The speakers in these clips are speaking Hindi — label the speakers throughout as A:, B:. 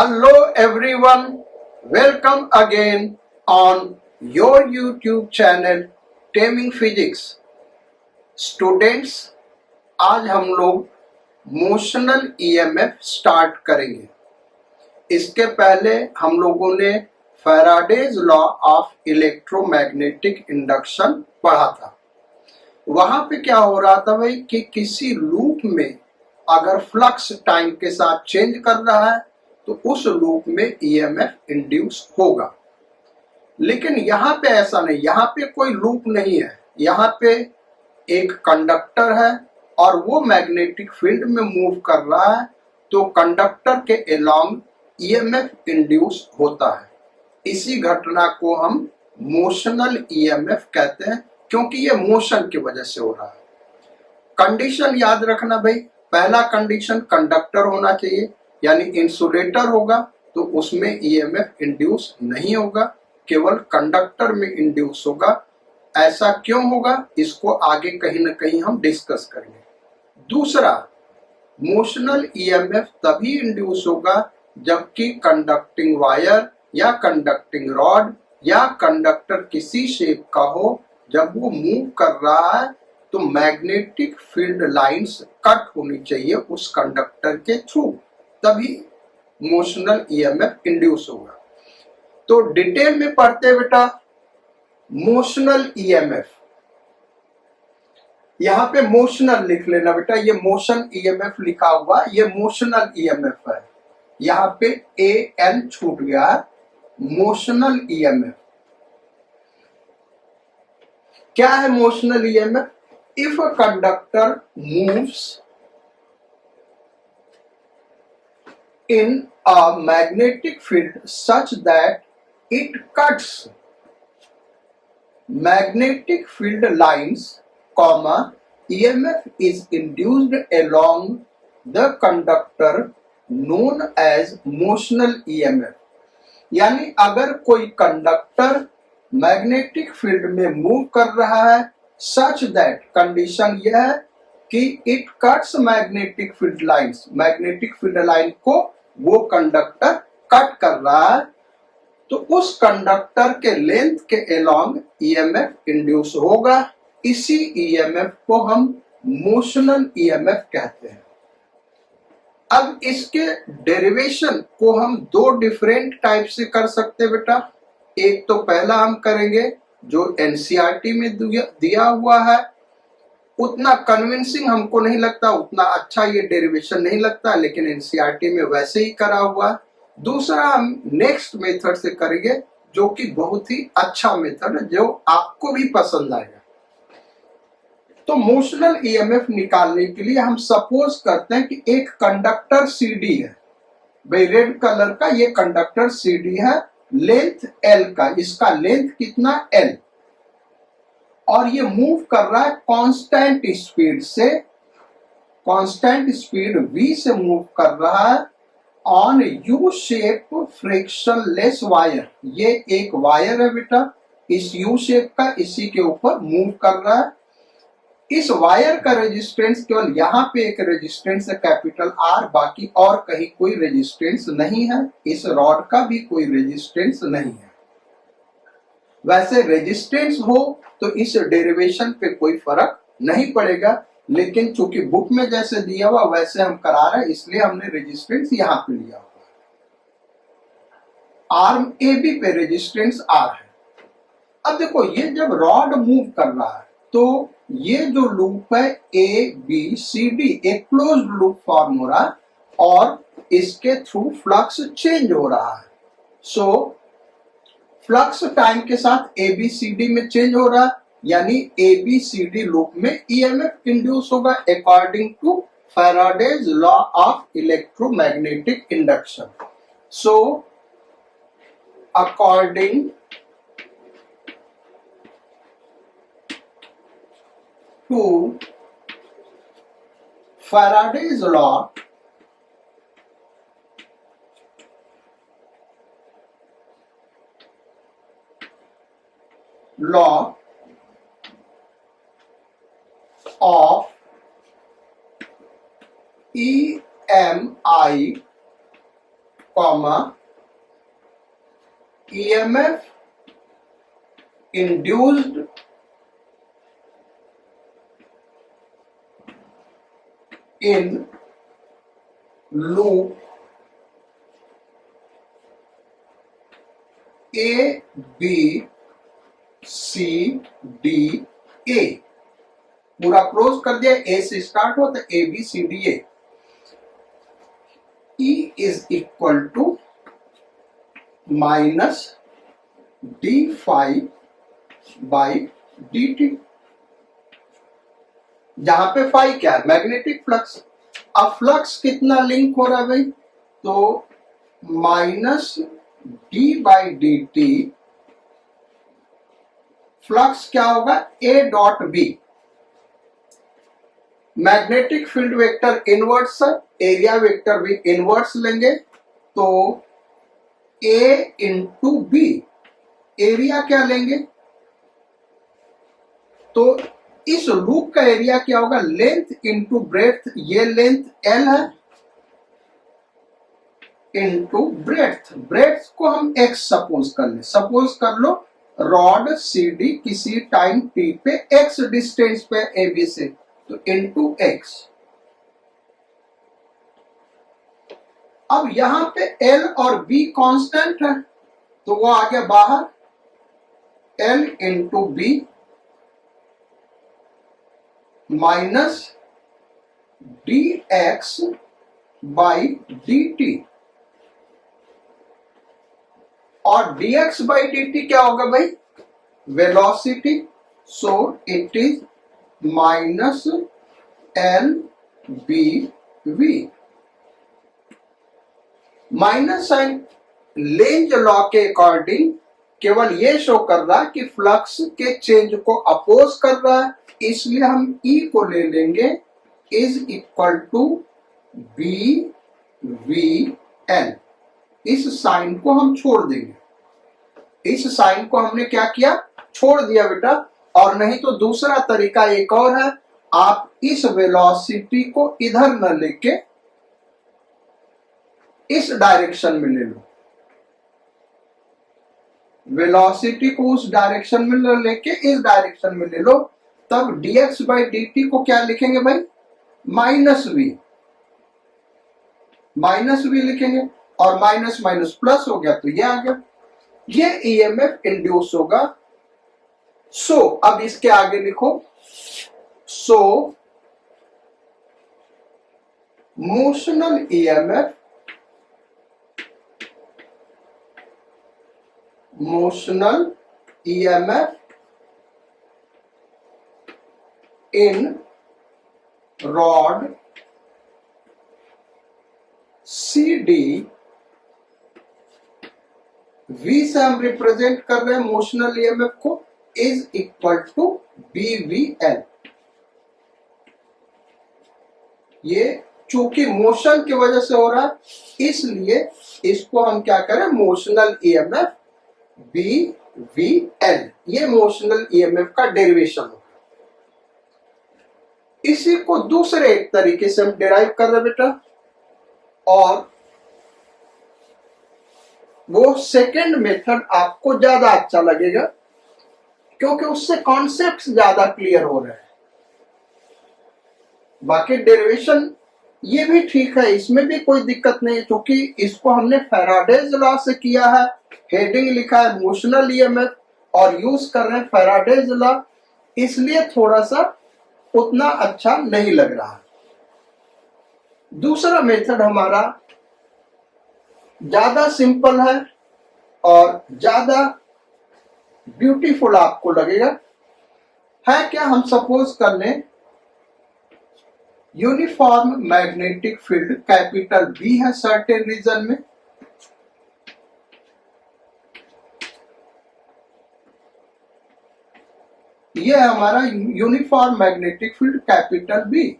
A: Hello everyone, welcome again on your YouTube channel Taming Physics। Students, आज हम लोग मोशनल ईएमएफ स्टार्ट करेंगे। इसके पहले हम लोगों ने Faraday's law of electromagnetic induction पढ़ा था। वहां पे क्या हो रहा था भाई कि किसी लूप में अगर फ्लक्स टाइम के साथ चेंज कर रहा है तो उस लूप में ईएमएफ इंड्यूस होगा। लेकिन यहाँ पे ऐसा नहीं, यहाँ पे कोई लूप नहीं है, यहाँ पे एक कंडक्टर है और वो मैग्नेटिक फील्ड में मूव कर रहा है, तो कंडक्टर के अलोंग ईएमएफ इंड्यूस होता है। इसी घटना को हम मोशनल ईएमएफ कहते हैं, क्योंकि ये मोशन की वजह से हो रहा है। कंडीशन याद रखना भाई, पहला कंडीशन कंडक्टर होना चाहिए, यानी इंसुलेटर होगा तो उसमें ईएमएफ इंड्यूस नहीं होगा, केवल कंडक्टर में इंड्यूस होगा। ऐसा क्यों होगा, इसको आगे कहीं ना कहीं हम डिस्कस करेंगे। दूसरा, मोशनल ईएमएफ तभी इंड्यूस होगा जबकि कंडक्टिंग वायर या कंडक्टिंग रॉड या कंडक्टर किसी शेप का हो, जब वो मूव कर रहा है तो मैग्नेटिक फील्ड लाइंस कट होनी चाहिए उस कंडक्टर के थ्रू, तभी मोशनल ईएमएफ इंड्यूस होगा। तो डिटेल में पढ़ते बेटा, मोशनल ईएमएफ, यहां पे मोशनल लिख लेना बेटा, ये मोशन ईएमएफ लिखा हुआ, ये मोशनल ईएमएफ है। यहां पे ए एन छूट गया, मोशनल ईएमएफ। क्या है motional EMF? If a conductor moves in a magnetic field such that it cuts magnetic field lines, EMF is induced along the conductor known as motional EMF। यानी अगर कोई कंडक्टर मैग्नेटिक फील्ड में मूव कर रहा है such that, कंडीशन यह है कि it cuts magnetic field lines, magnetic field line को वो कंडक्टर कट कर रहा है, तो उस कंडक्टर के लेंथ के अलोंग ईएमएफ इंड्यूस होगा। इसी ईएमएफ को हम मोशनल ईएमएफ कहते हैं। अब इसके डेरिवेशन को हम दो डिफरेंट टाइप से कर सकते हैं बेटा। एक तो पहला हम करेंगे जो एनसीईआरटी में दिया हुआ है, उतना कन्विंसिंग हमको नहीं लगता, उतना अच्छा ये डेरिवेशन नहीं लगता, लेकिन एनसीईआरटी में वैसे ही करा हुआ। दूसरा हम नेक्स्ट मेथड से करेंगे जो कि बहुत ही अच्छा मेथड है, जो आपको भी पसंद आएगा। तो मोशनल ईएमएफ निकालने के लिए हम सपोज करते हैं कि एक कंडक्टर सीडी है, भाई रेड कलर का ये कंडक्टर सीडी है, लेंथ एल का, इसका लेंथ कितना एल, और ये मूव कर रहा है कांस्टेंट स्पीड से, कांस्टेंट स्पीड v से मूव कर रहा है on U shape frictionless wire. ये एक वायर है बेटा, इस यू शेप का, इसी के ऊपर मूव कर रहा है। इस वायर का रेजिस्टेंस केवल यहाँ पे एक रेजिस्टेंस है कैपिटल आर, बाकी और कहीं कोई रेजिस्टेंस नहीं है। इस रॉड का भी कोई रेजिस्टेंस नहीं है। वैसे रेजिस्टेंस हो तो इस डेरिवेशन पे कोई फर्क नहीं पड़ेगा, लेकिन चूंकि बुक में जैसे दिया हुआ वैसे हम करा रहे हैं, इसलिए हमने रेजिस्टेंस यहां पे लिया हुआ है। आर्म ए बी पे रेजिस्टेंस आर है। अब देखो, ये जब रॉड मूव कर रहा है तो ये जो लूप है ए बी सी डी, एक क्लोज्ड लूप फॉर्म हो रहा है और इसके थ्रू फ्लक्स चेंज हो रहा है। सो फ्लक्स टाइम के साथ एबीसीडी में चेंज हो रहा है, यानी एबीसीडी लूप में ईएमएफ इंड्यूस होगा according to Faraday's law of electromagnetic induction. So according to Faraday's law of EMI comma EMF induced in loop A B C D A, पूरा क्लोज कर दिया, ए से स्टार्ट हो तो A B C D A, E is equal to minus d phi by d t, जहां पे फाई क्या है, मैग्नेटिक फ्लक्स। अब फ्लक्स कितना लिंक हो रहा है भाई, तो minus d by d t, flux क्या होगा, A dot B, magnetic field vector inverse, area vector भी इनवर्स लेंगे, तो ए इंटू बी, एरिया क्या लेंगे, तो इस लूप का एरिया क्या होगा, लेंथ इंटू ब्रेड्थ, ये लेंथ एल है इंटू ब्रेड्थ, ब्रेड्थ को हम एक्स सपोज कर ले, सपोज कर लो रॉड सी डी किसी टाइम टी पे एक्स डिस्टेंस पे ए बी से, तो इंटू एक्स। अब यहां पे एल और बी कांस्टेंट है, तो वो आ गया बाहर, L into B minus d x by d t, और dx बाई dt क्या होगा भाई, velocity, so it is minus L B V. Minus sign Lenz law के अकॉर्डिंग केवल ये शो कर रहा है कि फ्लक्स के चेंज को अपोज कर रहा है, इसलिए हम E को ले लेंगे is equal to B V L, इस साइन को हम छोड़ देंगे, इस साइन को हमने क्या किया, छोड़ दिया बेटा। और नहीं तो दूसरा तरीका एक और है, आप इस वेलोसिटी को इधर न लेके इस डायरेक्शन में ले लो, वेलोसिटी को उस डायरेक्शन में न लेके इस डायरेक्शन में ले लो, तब dx बाई dt को क्या लिखेंगे भाई, माइनस वी, माइनस वी लिखेंगे, और माइनस माइनस प्लस हो गया तो ये आ गया, ये ईएमएफ इंड्यूस होगा। सो अब इसके आगे लिखो, so motional EMF, motional EMF in rod C D, V से हम रिप्रेजेंट कर रहे हैं मोशनल ईएमएफ को, इज इक्वल टू BVL। ये चूंकि मोशन की वजह से हो रहा है, इसलिए इसको हम क्या करें, मोशनल ईएमएफ BVL, ये मोशनल ईएमएफ का डेरिवेशन होगा। इसी को दूसरे एक तरीके से हम डिराइव कर रहे हैं बेटा, और वो सेकेंड मेथड आपको ज्यादा अच्छा लगेगा, क्योंकि उससे कॉन्सेप्ट्स ज्यादा क्लियर हो रहे हैं। बाकी डेरिवेशन ये भी ठीक है, इसमें भी कोई दिक्कत नहीं है, क्योंकि इसको हमने फैराडेज लॉ से किया है, हेडिंग लिखा है मोशनल ईएमएफ और यूज कर रहे हैं फैराडेज लॉ, इसलिए थोड़ा सा उतना अच्छा नहीं लग रहा। दूसरा मेथड हमारा ज्यादा सिंपल है और ज्यादा ब्यूटीफुल आपको लगेगा। है क्या, हम सपोज कर लें uniform magnetic field capital B है सर्टेन रीजन में, ये है हमारा uniform magnetic field capital B,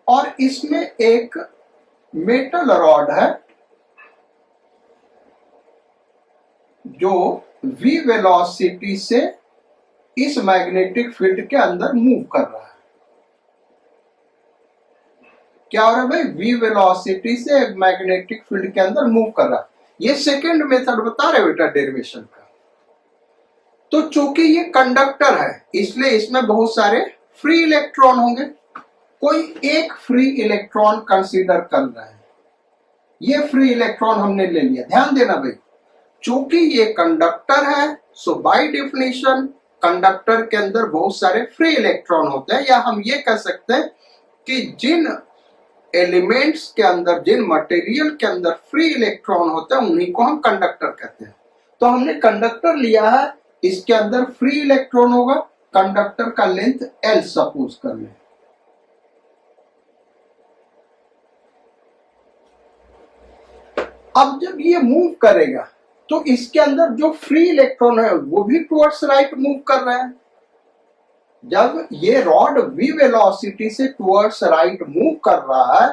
A: और इसमें एक मेटल रॉड है जो v वेलोसिटी से इस मैग्नेटिक फील्ड के अंदर मूव कर रहा है। क्या हो रहा है भाई, v वेलोसिटी से मैग्नेटिक फील्ड के अंदर मूव कर रहा है। ये सेकेंड मेथड बता रहे बेटा डेरिवेशन का। तो चूंकि ये कंडक्टर है इसलिए इसमें बहुत सारे फ्री इलेक्ट्रॉन होंगे। कोई एक फ्री इलेक्ट्रॉन कंसीडर कर रहा है, ये फ्री इलेक्ट्रॉन हमने ले लिया। ध्यान देना भाई, चूंकि ये कंडक्टर है सो बाय डेफिनेशन कंडक्टर के अंदर बहुत सारे फ्री इलेक्ट्रॉन होते हैं, या हम ये कह सकते हैं कि जिन एलिमेंट्स के अंदर, जिन मटेरियल के अंदर फ्री इलेक्ट्रॉन होते हैं उन्हीं को हम कंडक्टर कहते हैं। तो हमने कंडक्टर लिया है, इसके अंदर फ्री इलेक्ट्रॉन होगा, कंडक्टर का लेंथ L सपोज कर लें। अब जब ये मूव करेगा तो इसके अंदर जो फ्री इलेक्ट्रॉन है वो भी टुवर्ड्स राइट मूव कर रहा है। जब ये रॉड v वेलोसिटी से टुवर्ड्स राइट मूव कर रहा है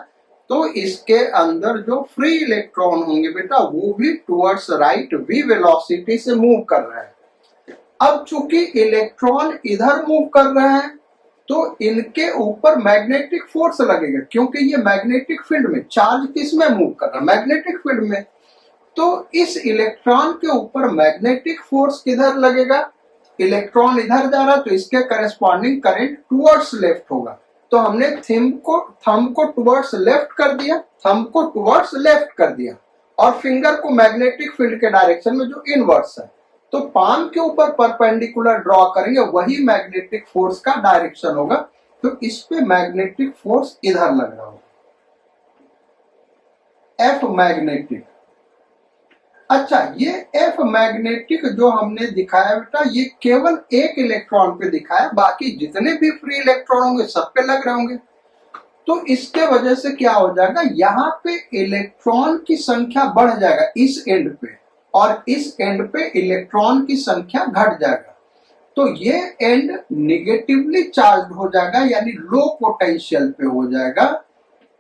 A: तो इसके अंदर जो फ्री इलेक्ट्रॉन होंगे बेटा वो भी टुवर्ड्स राइट v वेलोसिटी से मूव कर रहा है। अब चूंकि इलेक्ट्रॉन इधर मूव कर रहे हैं तो इनके ऊपर मैग्नेटिक फोर्स लगेगा, क्योंकि ये मैग्नेटिक फील्ड में, चार्ज किस में मूव कर रहा है, मैग्नेटिक फील्ड में। तो इस इलेक्ट्रॉन के ऊपर मैग्नेटिक फोर्स किधर लगेगा, इलेक्ट्रॉन इधर जा रहा है तो इसके करस्पॉन्डिंग करंट टुवर्ड्स लेफ्ट होगा। तो हमने थंब को टुवर्ड्स लेफ्ट कर दिया, थंब को टुवर्ड्स लेफ्ट कर दिया और फिंगर को मैग्नेटिक फील्ड के डायरेक्शन में जो इनवर्स है। तो पाम के ऊपर परपेंडिकुलर ड्रॉ करेंगे, वही मैग्नेटिक फोर्स का डायरेक्शन होगा। तो इस पे मैग्नेटिक फोर्स इधर लग रहा होगा, एफ मैग्नेटिक। अच्छा, ये एफ मैग्नेटिक जो हमने दिखाया बेटा ये केवल एक इलेक्ट्रॉन पे दिखाया, बाकी जितने भी फ्री इलेक्ट्रॉन होंगे सब पे लग रहे होंगे। तो इसके वजह से क्या हो जाएगा, यहाँ पे इलेक्ट्रॉन की संख्या बढ़ जाएगा इस एंड पे, और इस एंड पे इलेक्ट्रॉन की संख्या घट जाएगा। तो ये एंड निगेटिवली चार्ज हो जाएगा, यानी लो पोटेंशियल पे हो जाएगा,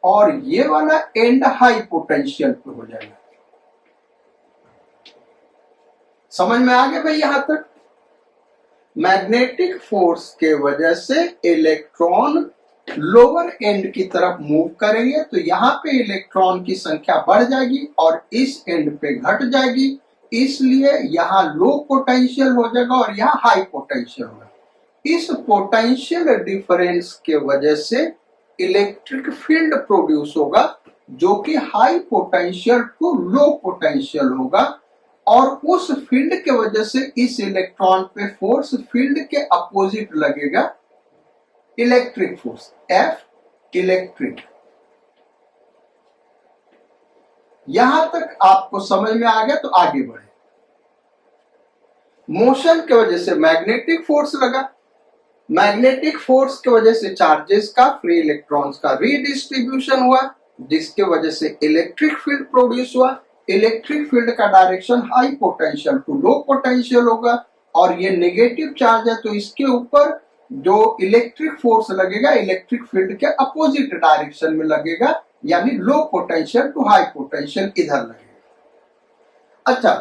A: और ये वाला एंड हाई पोटेंशियल पे हो जाएगा। समझ में आ गया भाई यहां तक? मैग्नेटिक फोर्स के वजह से इलेक्ट्रॉन लोअर एंड की तरफ मूव करेंगे तो यहाँ पे इलेक्ट्रॉन की संख्या बढ़ जाएगी और इस एंड पे घट जाएगी, इसलिए यहाँ लो पोटेंशियल हो जाएगा और यहाँ हाई पोटेंशियल होगा। इस पोटेंशियल डिफरेंस के वजह से इलेक्ट्रिक फील्ड प्रोड्यूस होगा जो कि high potential to low potential होगा, और उस फील्ड के वजह से इस इलेक्ट्रॉन पे फोर्स फील्ड के अपोजिट लगेगा, इलेक्ट्रिक फोर्स F इलेक्ट्रिक। यहां तक आपको समझ में आ गया तो आगे बढ़े। मोशन के वजह से मैग्नेटिक फोर्स लगा, मैग्नेटिक फोर्स के वजह से चार्जेस का, फ्री इलेक्ट्रॉन्स का रीडिस्ट्रीब्यूशन हुआ, जिसके वजह से इलेक्ट्रिक फील्ड प्रोड्यूस हुआ। इलेक्ट्रिक फील्ड का direction high potential to low potential होगा, और ये नेगेटिव चार्ज है तो इसके ऊपर जो इलेक्ट्रिक फोर्स लगेगा इलेक्ट्रिक फील्ड के अपोजिट डायरेक्शन में लगेगा, यानी low potential to high potential इधर लगेगा। अच्छा,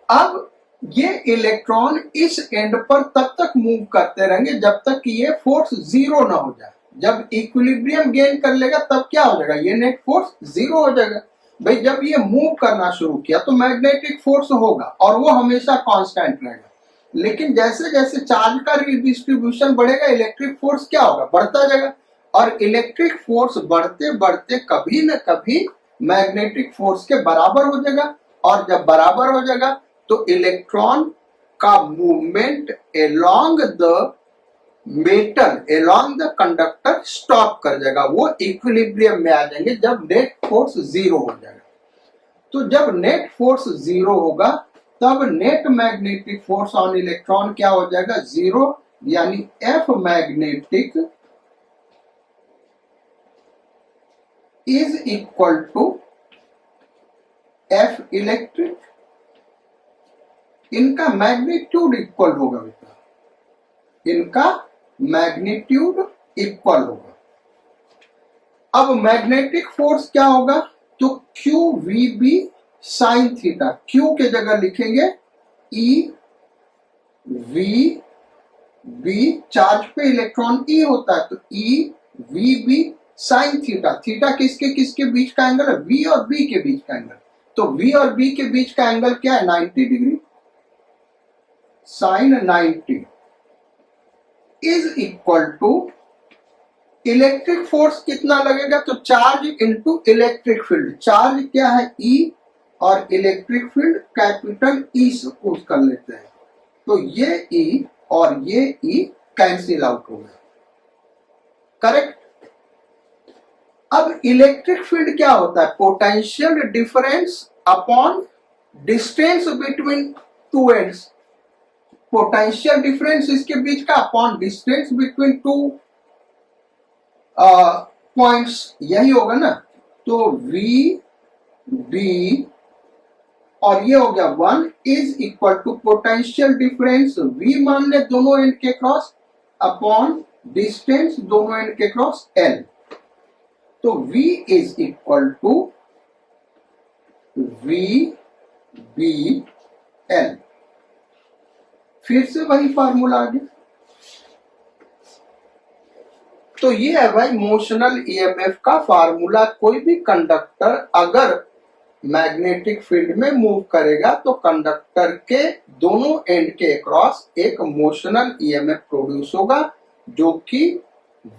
A: अब ये इलेक्ट्रॉन इस एंड पर तब तक मूव करते रहेंगे जब तक कि ये फोर्स जीरो ना हो जाए। जब इक्विलिब्रियम गेन कर लेगा तब क्या हो जाएगा, ये नेट फोर्स जीरो हो जाएगा। भाई जब ये मूव करना शुरू किया तो मैग्नेटिक फोर्स होगा और वो हमेशा कांस्टेंट रहेगा, लेकिन जैसे जैसे चार्ज का रिडिस्ट्रीब्यूशन बढ़ेगा इलेक्ट्रिक फोर्स क्या होगा, बढ़ता जाएगा, और इलेक्ट्रिक फोर्स बढ़ते बढ़ते कभी न कभी मैग्नेटिक फोर्स के बराबर हो जाएगा, और जब बराबर हो जाएगा तो इलेक्ट्रॉन का movement along the metal, along the conductor stop कर जाएगा, वो इक्विलिब्रियम में आ जाएंगे जब नेट फोर्स जीरो हो जाएगा। तो जब नेट फोर्स जीरो होगा तब net magnetic force on electron क्या हो जाएगा, जीरो, यानी F magnetic is equal to F electric. इनका मैग्नीट्यूड इक्वल होगा बेटा, इनका मैग्नीट्यूड इक्वल होगा। अब मैग्नेटिक फोर्स क्या होगा, तो Q V B sine theta, Q के जगह लिखेंगे ई वी बी, चार्ज पे इलेक्ट्रॉन ई होता है तो E V B sine theta, theta किसके किसके बीच का एंगल है, V और B के बीच का एंगल, तो V और B के बीच का एंगल क्या है, 90 degree, sine 90 is equal to electric force कितना लगेगा, तो charge into electric field, charge क्या है E और electric field capital E suppose कर लेते हैं, तो ये E और ये E कैंसिल आउट हो गया, करेक्ट। अब इलेक्ट्रिक फील्ड क्या होता है, potential difference upon distance between two ends, potential difference इसके बीच का upon distance between two points, यही होगा ना, तो V B और ये हो गया 1 is equal to potential difference V मान ले दोनों एंड के क्रॉस अपॉन डिस्टेंस दोनों एंड के क्रॉस L, तो V is equal to V B L, फिर से वही फार्मूला आ गया। तो ये है भाई मोशनल ईएमएफ का फार्मूला, कोई भी कंडक्टर अगर मैग्नेटिक फील्ड में मूव करेगा तो कंडक्टर के दोनों एंड के अक्रॉस एक मोशनल ईएमएफ प्रोड्यूस होगा जो कि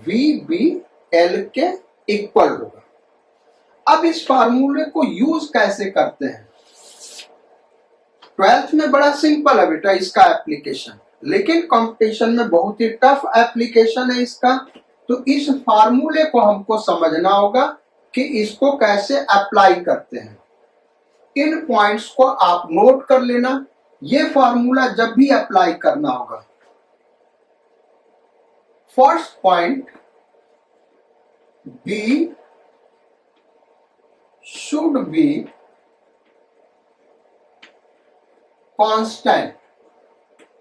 A: VBL के इक्वल होगा। अब इस फार्मूले को यूज कैसे करते हैं, 12th में बड़ा सिंपल है बेटा इसका एप्लीकेशन, लेकिन कंपटीशन में बहुत ही टफ एप्लीकेशन है इसका, तो इस फार्मूले को हमको समझना होगा कि इसको कैसे अप्लाई करते हैं। इन पॉइंट्स को आप नोट कर लेना, ये फार्मूला जब भी अप्लाई करना होगा, first point B should be constant,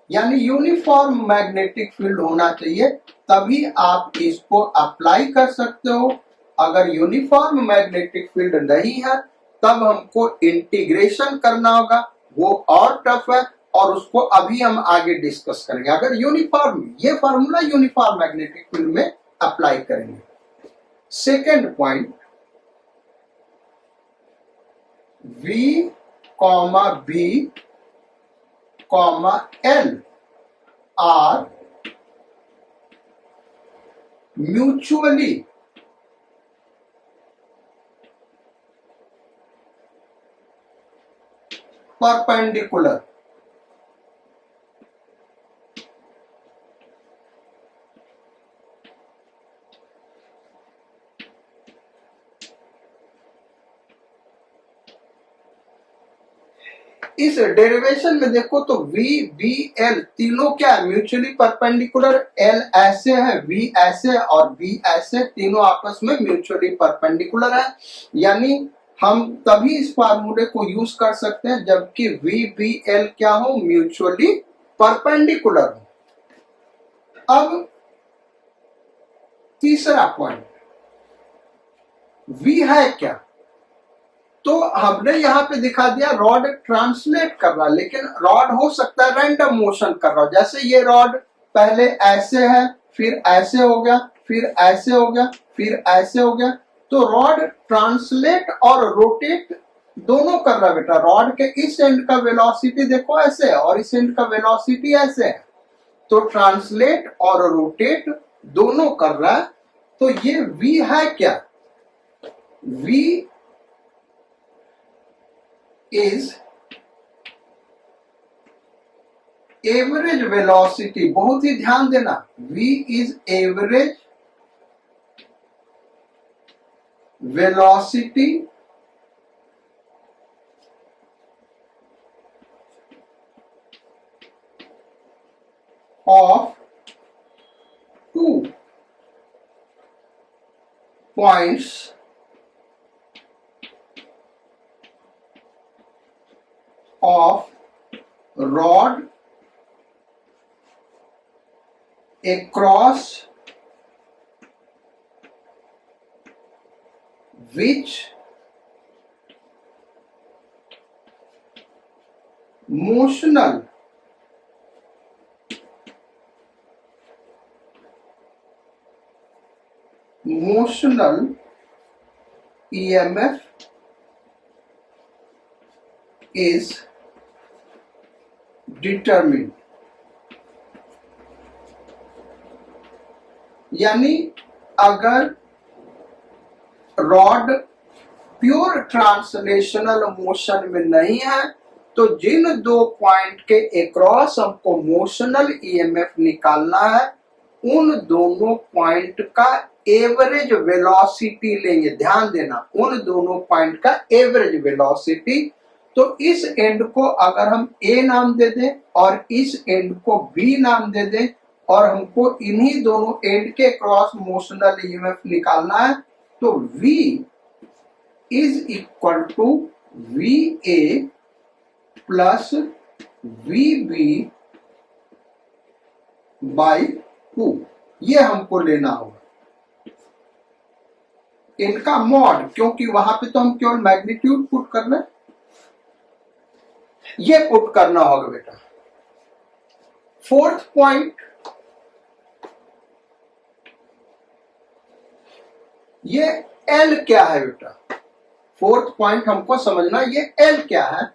A: यानी यूनिफॉर्म मैग्नेटिक फील्ड होना चाहिए, तभी आप इसको अप्लाई कर सकते हो। अगर यूनिफॉर्म मैग्नेटिक फील्ड नहीं है तब हमको इंटीग्रेशन करना होगा, वो और टफ है और उसको अभी हम आगे डिस्कस करेंगे। अगर यूनिफॉर्म, ये फार्मूला यूनिफॉर्म मैग्नेटिक फील्ड में अप्लाई करेंगे। Second point, V, B, L are mutually perpendicular. इस डेरिवेशन में देखो तो V, B, L तीनों क्या है, म्यूचुअली परपेंडिकुलर, L ऐसे है, V ऐसे है और B ऐसे, तीनों आपस में म्यूचुअली परपेंडिकुलर है, यानी हम तभी इस फार्मूले को यूज कर सकते हैं जबकि V, B, L क्या हो, म्यूचुअली परपेंडिकुलर हो। अब तीसरा पॉइंट, V है क्या, तो हमने यहाँ पे दिखा दिया रॉड ट्रांसलेट कर रहा, लेकिन रॉड हो सकता है रैंडम मोशन कर रहा, जैसे ये रॉड पहले ऐसे है, फिर ऐसे हो गया, फिर ऐसे हो गया, फिर ऐसे हो गया, तो रॉड ट्रांसलेट और रोटेट दोनों कर रहा बेटा। रॉड के इस एंड का वेलोसिटी देखो ऐसे है और इस एंड का वेलोसिटी ऐसे है, तो ट्रांसलेट और रोटेट दोनों कर रहा है। तो ये V है क्या, V is एवरेज वेलोसिटी, बहुत ही ध्यान देना, V is average velocity of 2 points of rod across which motional motional EMF is determined, यानी अगर रॉड प्योर ट्रांसलेशनल मोशन में नहीं है तो जिन दो पॉइंट के अक्रॉस हमको मोशनल ईएमएफ निकालना है उन दोनों पॉइंट का एवरेज वेलोसिटी लेंगे। ध्यान देना, उन दोनों पॉइंट का एवरेज वेलोसिटी। तो इस एंड को अगर हम ए नाम दे दें और इस एंड को बी नाम दे दें और हमको इन्हीं दोनों एंड के क्रॉस मोशनल ईएमएफ निकालना है तो V is equal to VA plus VB by 2, ये हमको लेना होगा। इनका मॉड, क्योंकि वहां पे तो हम केवल मैग्नीट्यूड पुट कर रहे हैं, ये पुट करना होगा बेटा। फोर्थ पॉइंट, ये L क्या है बेटा? फोर्थ पॉइंट हमको समझना, ये L क्या है।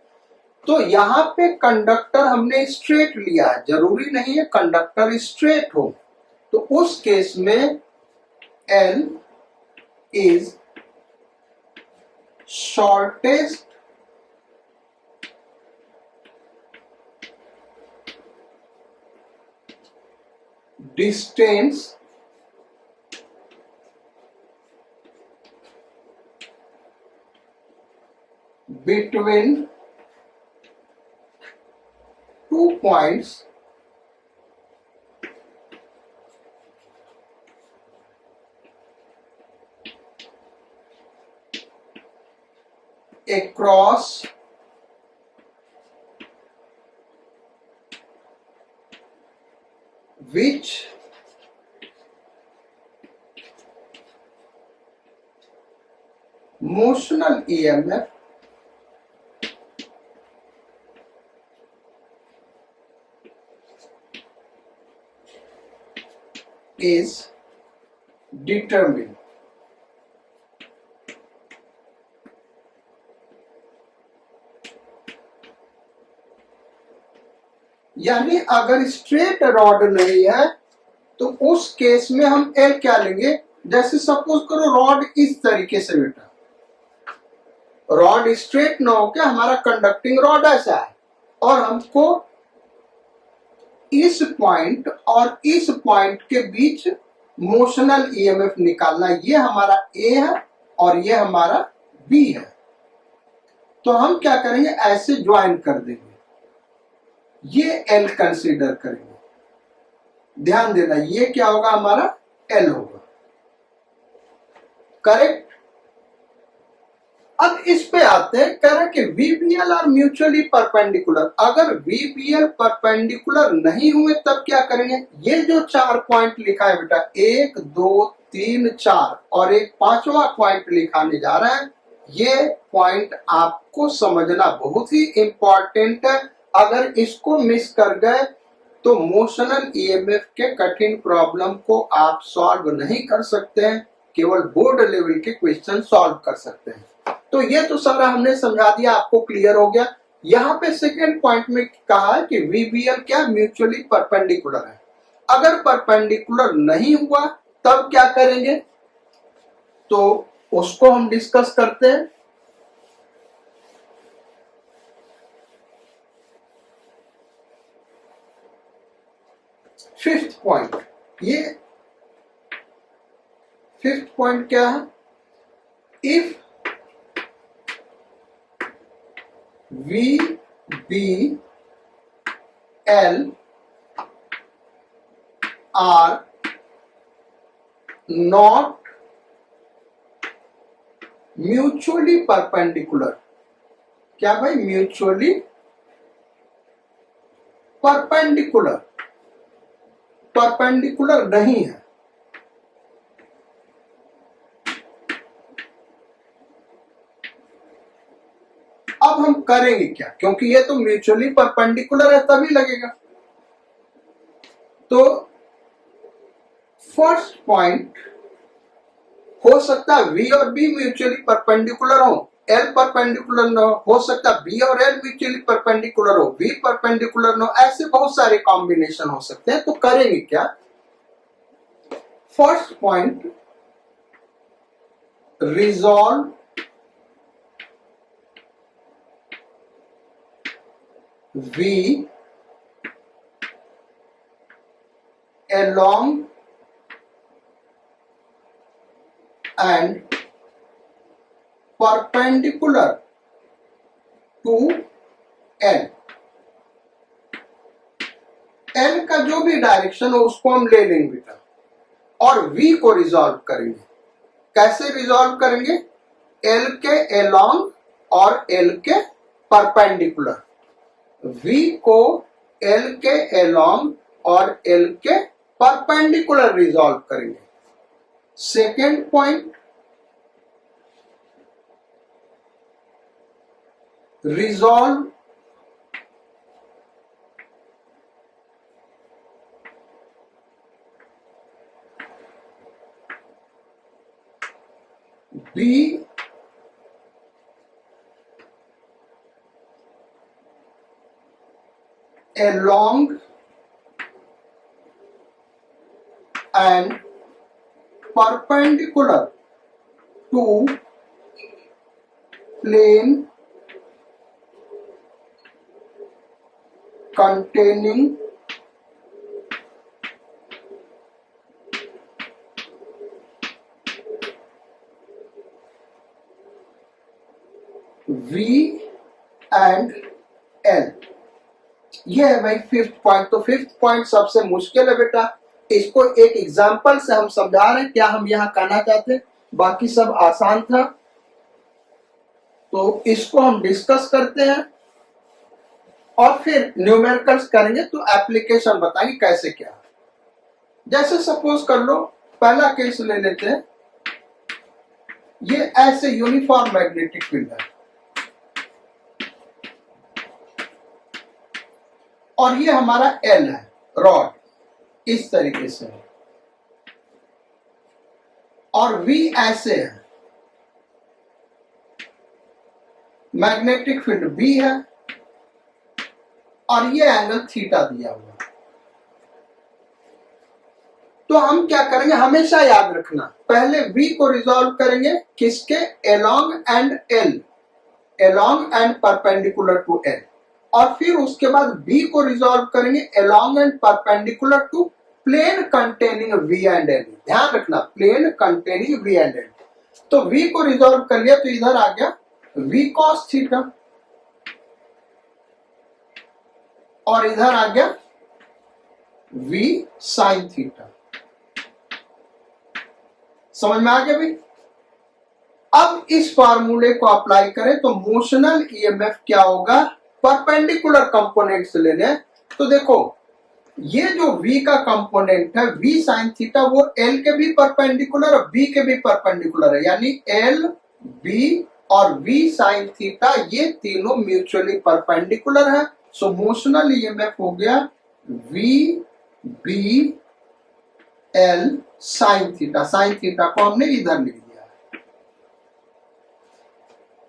A: तो यहां पे कंडक्टर हमने स्ट्रेट लिया है, जरूरी नहीं है कंडक्टर स्ट्रेट हो, तो उस केस में L is shortest distance between 2 points across which motional EMF is determined। यानी अगर स्ट्रेट रॉड नहीं है तो उस केस में हम L क्या लेंगे? जैसे सपोज करो रॉड इस तरीके से बेटा, रॉड स्ट्रेट ना होकर हमारा कंडक्टिंग रॉड ऐसा है और हमको इस पॉइंट और इस पॉइंट के बीच मोशनल ईएमएफ निकालना। ये हमारा A है और ये हमारा B है। तो हम क्या करेंगे, ऐसे ज्वाइन कर देंगे, ये L कंसीडर करेंगे। ध्यान देना, ये क्या होगा, हमारा L होगा। करेक्ट। अब इस पे आते हैं, कह रहे कि VBL आर म्यूचुअली परपेंडिकुलर। अगर VBL परपेंडिकुलर नहीं हुए तब क्या करेंगे? ये जो 4 पॉइंट लिखा है बेटा, 1 2 3 4 और एक 5वां पॉइंट लिखाने जा रहे हैं, ये पॉइंट आपको समझना बहुत ही इंपॉर्टेंट है। अगर इसको मिस कर गए तो मोशनल ईएमएफ के कठिन प्रॉब्लम को आप सॉल्व नहीं कर सकते हैं, केवल बोर्ड लेवल के क्वेश्चन सॉल्व कर सकते हैं। तो ये तो सारा हमने समझा दिया, आपको क्लियर हो गया। यहाँ पे सेकेंड पॉइंट में कहा है कि VBL क्या म्यूचुअली परपेंडिकुलर है। अगर परपेंडिकुलर नहीं हुआ तब क्या करेंगे, तो उसको हम डिस्कस करते हैं। फिफ्थ पॉइंट, ये फिफ्थ पॉइंट क्या है? If VBL are not mutually perpendicular. क्या भाई? म्यूचुअली परपेंडिकुलर, परपेंडिकुलर नहीं है। अब हम करेंगे क्या, क्योंकि ये तो म्यूचुअली परपेंडिकुलर है तभी लगेगा। तो फर्स्ट पॉइंट हो सकता है V और B म्यूचुअली परपेंडिकुलर हो, L परपेंडिकुलर न हो सकता है B और L म्यूचुअली परपेंडिकुलर हो, V परपेंडिकुलर न हो, ऐसे बहुत सारे कॉम्बिनेशन हो सकते हैं। तो करेंगे क्या, first point, resolve V along and perpendicular to L। L का जो भी डायरेक्शन हो उसको हम ले लेंगे बेटा, और V को रिजॉल्व करेंगे। कैसे रिजॉल्व करेंगे, L के along और L के परपेंडिकुलर। V को L के along और L के परपेंडिकुलर रिजॉल्व करेंगे। Second point, resolve B along and perpendicular to plane containing V and L। ये है भाई फिफ्थ पॉइंट। तो फिफ्थ पॉइंट सबसे मुश्किल है बेटा, इसको एक एग्जांपल से हम समझा रहे हैं क्या हम यहाँ कहना चाहते हैं, बाकी सब आसान था। तो इसको हम डिस्कस करते हैं और फिर न्यूमेरिकल्स करेंगे, तो एप्लीकेशन बताएंगे कैसे क्या। जैसे सपोज कर लो, पहला केस ले लेते हैं, ये ऐसे यूनिफॉर्म मैग्नेटिक फील्ड है और ये हमारा L है, रॉड इस तरीके से है, और V ऐसे है, मैग्नेटिक फील्ड B है और ये एंगल थीटा दिया हुआ। तो हम क्या करेंगे, हमेशा याद रखना, पहले V को रिजॉल्व करेंगे किसके, along and L, along and perpendicular to L, और फिर उसके बाद B को रिजॉल्व करेंगे along and perpendicular to plane containing V and L। ध्यान रखना, plane containing V and L। तो V को रिजॉल्व कर लिया तो इधर आ गया V cos थीटा और इधर आ गया V sin थीटा। समझ में आ गया भाई। अब इस फार्मूले को अप्लाई करें तो मोशनल ईएमएफ क्या होगा, परपेंडिकुलर कंपोनेंट से लेने। तो देखो ये जो V का कंपोनेंट है V sin थीटा, वो L के भी परपेंडिकुलर और B के भी परपेंडिकुलर है, यानी L, B और V sin थीटा ये तीनों म्यूचुअली परपेंडिकुलर है। सो मोशनल ईएमएफ हो गया V B L sin theta. sin theta को हमने इधर लिख दिया,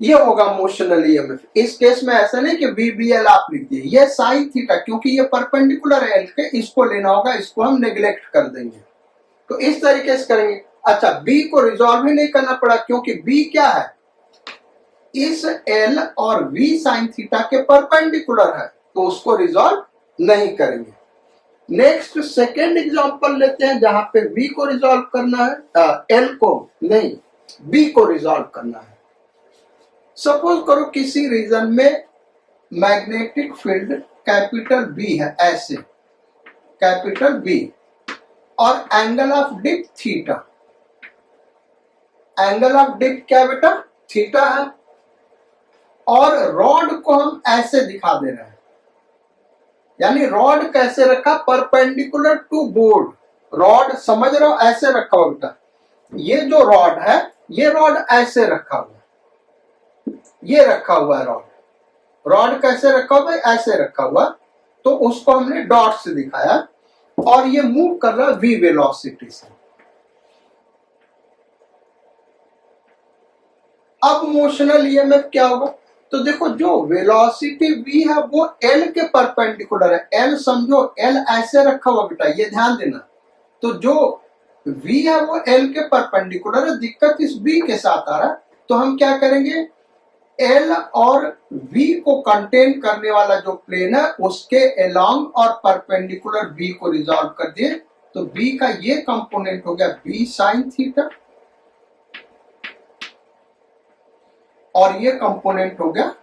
A: ये होगा मोशनल ईएमएफ। इस केस में ऐसा नहीं कि VBL आप लिख दिए, ये sin थीटा क्योंकि ये परपेंडिकुलर है L के, इसको लेना होगा, इसको हम नेग्लेक्ट कर देंगे। तो इस तरीके से करेंगे। अच्छा, B को रिजॉल्व ही नहीं करना पड़ा क्योंकि B क्या है, इस L और V sin थीटा के परपेंडिकुलर है, तो उसको रिजॉल्व नहीं करेंगे। नेक्स्ट सेकेंड एग्जांपल लेते हैं जहां पे V को रिजॉल्व करना है, L को नहीं, B को रिजॉल्व करना है। सपोज करो किसी रीजन में मैग्नेटिक फील्ड कैपिटल B है, ऐसे कैपिटल B, और angle of dip theta. Angle of dip क्या बेटा, थीटा है, और रॉड को हम ऐसे दिखा दे रहे हैं, यानी रॉड कैसे रखा, परपेंडिकुलर टू बोर्ड। रॉड समझ रहे हो, ऐसे रखा हुआ बेटा, ये जो रॉड है ये रॉड ऐसे रखा हुआ, ये रखा हुआ है रॉड। रॉड कैसे रखा हुआ है, ऐसे रखा हुआ, तो उसको हमने डॉट से दिखाया और ये मूव कर रहा है V वेलोसिटी से। अब मोशनल ईएमएफ क्या होगा? तो देखो जो वेलोसिटी v है वो l के परपेंडिकुलर है। l समझो, l ऐसे रखा हुआ बेटा, ये ध्यान देना। तो जो v है वो l के परपेंडिकुलर है, दिक्कत इस v के साथ आ रहा है। तो हम क्या करेंगे, l और v को कंटेन करने वाला जो प्लेन है उसके अलोंग और परपेंडिकुलर v को रिजॉल्व कर दिए। तो v का ये कंपोनेंट हो गया v साइन थीटा और ये कंपोनेंट हो गया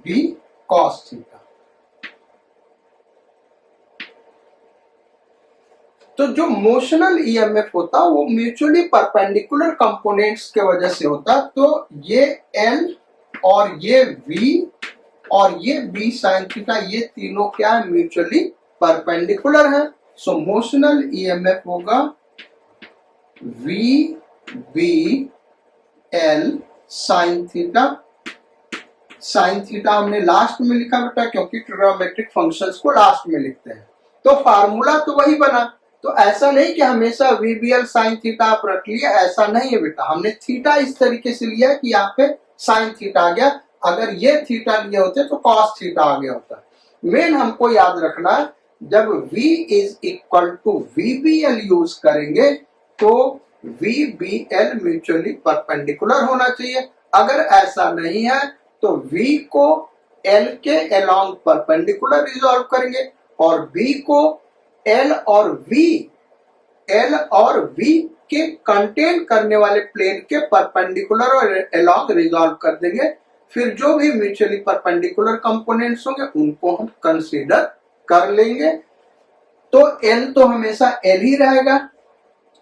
A: v cos थीटा। तो जो मोशनल ईएमएफ होता वो म्यूचुअली परपेंडिकुलर कंपोनेंट्स के वजह से होता। तो ये L और ये V और ये B साइन थीटा, ये तीनों क्या है, म्यूचुअली परपेंडिकुलर है। सो मोशनल ईएमएफ होगा V B L sine theta. Sine theta हमने लास्ट में लिखा बेटा, क्योंकि ट्रिग्नोमेट्रिक फंक्शंस को लास्ट में लिखते हैं। तो फार्मूला तो वही बना। तो ऐसा नहीं कि हमेशा VBL साइन थीटा आप रख लिया, ऐसा नहीं है बेटा। हमने थीटा इस तरीके से लिया कि यहाँ पे साइन थीटा आ गया, अगर ये थीटा लिए होते तो कॉस थीटा आ गया होता। मेन हमको याद रखना, जब V is equal to VBL use करेंगे तो VBL म्यूचुअली परपेंडिकुलर होना चाहिए। अगर ऐसा नहीं है तो V को L के अलोंग परपेंडिकुलर रिजॉल्व करेंगे और B को L और V के कंटेन करने वाले प्लेन के परपेंडिकुलर और अलोंग रिजॉल्व कर देंगे। फिर जो भी म्यूचुअली परपेंडिकुलर कंपोनेंट्स होंगे उनको हम कंसीडर कर लेंगे। तो L तो हमेशा L ही रहेगा,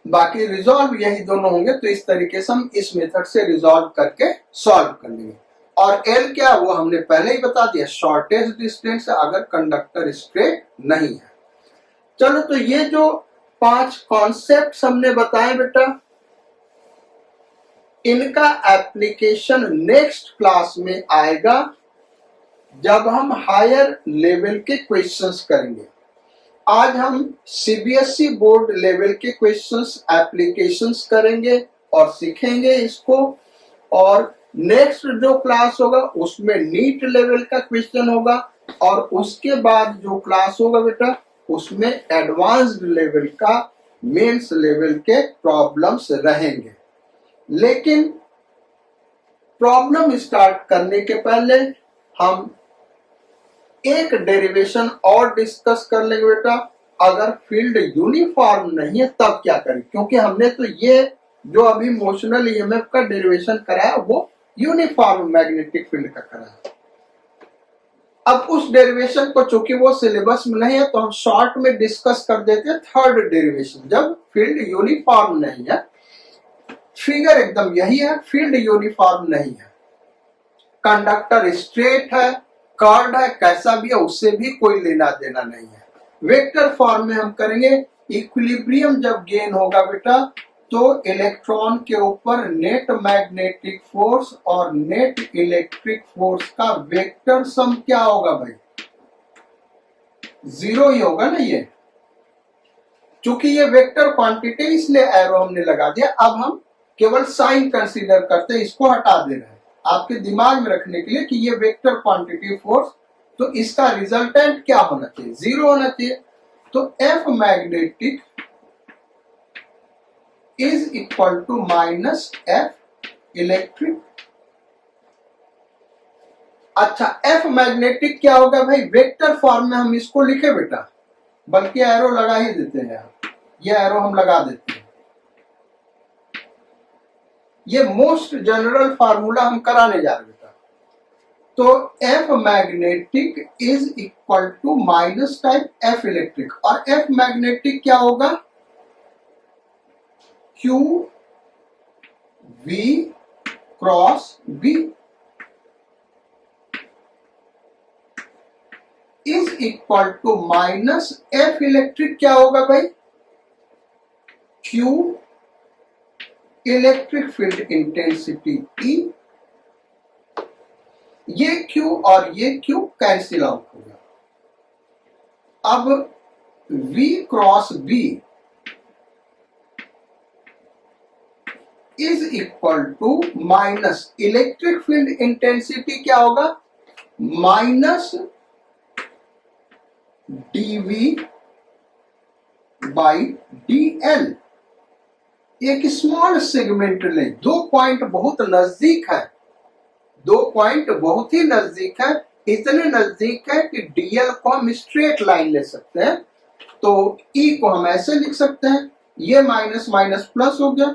A: बाकी रिजॉल्व यही दोनों होंगे। तो इस तरीके से हम इस मेथड से रिजॉल्व करके सॉल्व कर लेंगे। और L क्या, वो हमने पहले ही बता दिया, शॉर्टेस्ट डिस्टेंस है अगर कंडक्टर स्ट्रेट नहीं है। चलो, तो ये जो 5 कॉन्सेप्ट हमने बताए बेटा, इनका एप्लीकेशन नेक्स्ट क्लास में आएगा जब हम हायर लेवल के क्वेश्चंस करेंगे। आज हम सीबीएसई बोर्ड लेवल के क्वेश्चंस एप्लीकेशंस करेंगे और सीखेंगे इसको। और नेक्स्ट जो क्लास होगा उसमें नीट लेवल का क्वेश्चन होगा और उसके बाद जो क्लास होगा बेटा उसमें एडवांस्ड लेवल का, मेंस लेवल के प्रॉब्लम्स रहेंगे। लेकिन प्रॉब्लम स्टार्ट करने के पहले हम एक डेरिवेशन और डिस्कस कर लेंगे बेटा। अगर फील्ड यूनिफॉर्म नहीं है तब क्या करें, क्योंकि हमने तो ये जो अभी मोशनल ईएमएफ का डेरिवेशन कराया वो यूनिफॉर्म मैग्नेटिक फील्ड का कराया। अब उस डेरिवेशन को चूंकि वो सिलेबस में नहीं है तो हम शॉर्ट में डिस्कस कर देते हैं थर्ड डेरिवेशन, जब फील्ड यूनिफॉर्म नहीं है। फिगर एकदम यही है, फील्ड यूनिफॉर्म नहीं है, कंडक्टर स्ट्रेट है, कर्व्ड है, कैसा भी है उससे भी कोई लेना देना नहीं है। वेक्टर फॉर्म में हम करेंगे। इक्विलिब्रियम जब गेन होगा बेटा तो इलेक्ट्रॉन के ऊपर नेट मैग्नेटिक फोर्स और नेट इलेक्ट्रिक फोर्स का वेक्टर सम क्या होगा भाई, 0 ही होगा ना। ये चूंकि ये वेक्टर क्वांटिटी इसलिए एरो हमने लगा दिया। अब हम केवल साइन कंसीडर करते हैं, इसको हटा दे रहे हैं आपके दिमाग में रखने के लिए कि ये वेक्टर क्वांटिटी फोर्स, तो इसका रिजल्टेंट क्या होना चाहिए, 0 होना चाहिए। तो F magnetic is equal to minus F electric. अच्छा, F मैग्नेटिक क्या होगा भाई, वेक्टर फॉर्म में हम इसको लिखे बेटा, बल्कि एरो लगा ही देते हैं, ये एरो हम लगा देते हैं। ये मोस्ट जनरल फार्मूला हम कराने जा रहे बेटा। तो F magnetic is equal to minus type F electric, और F मैग्नेटिक क्या होगा, Q V cross B is equal to minus F electric क्या होगा भाई, Q electric field intensity E। ये Q और ये Q कैंसिल आउट हो गया। अब V cross B is equal to minus electric field intensity क्या होगा, minus DV by D L. एक स्मॉल सेगमेंट ले, दो पॉइंट बहुत नजदीक है, दो पॉइंट बहुत ही नजदीक है, इतने नजदीक है कि डीएल को हम स्ट्रेट लाइन ले सकते हैं। तो ई को हम ऐसे लिख सकते हैं, ये माइनस माइनस प्लस हो गया,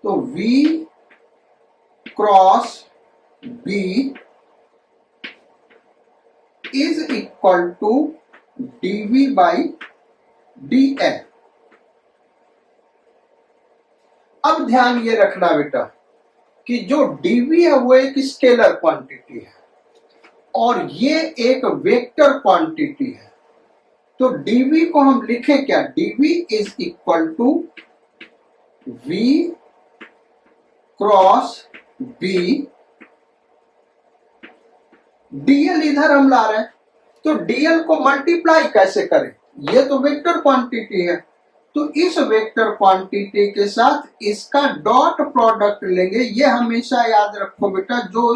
A: तो V cross B is equal to dV by dl। अब ध्यान ये रखना बेटा कि जो dV है वो एक स्केलर क्वांटिटी है और ये एक वेक्टर क्वांटिटी है। तो dV को हम लिखें क्या, dV is equal to V cross B, dl इधर हम ला रहे हैं, तो dl को मल्टीप्लाई कैसे करें, ये तो वेक्टर क्वांटिटी है, तो इस वेक्टर क्वांटिटी के साथ इसका डॉट प्रोडक्ट लेंगे। ये हमेशा याद रखो बेटा, जो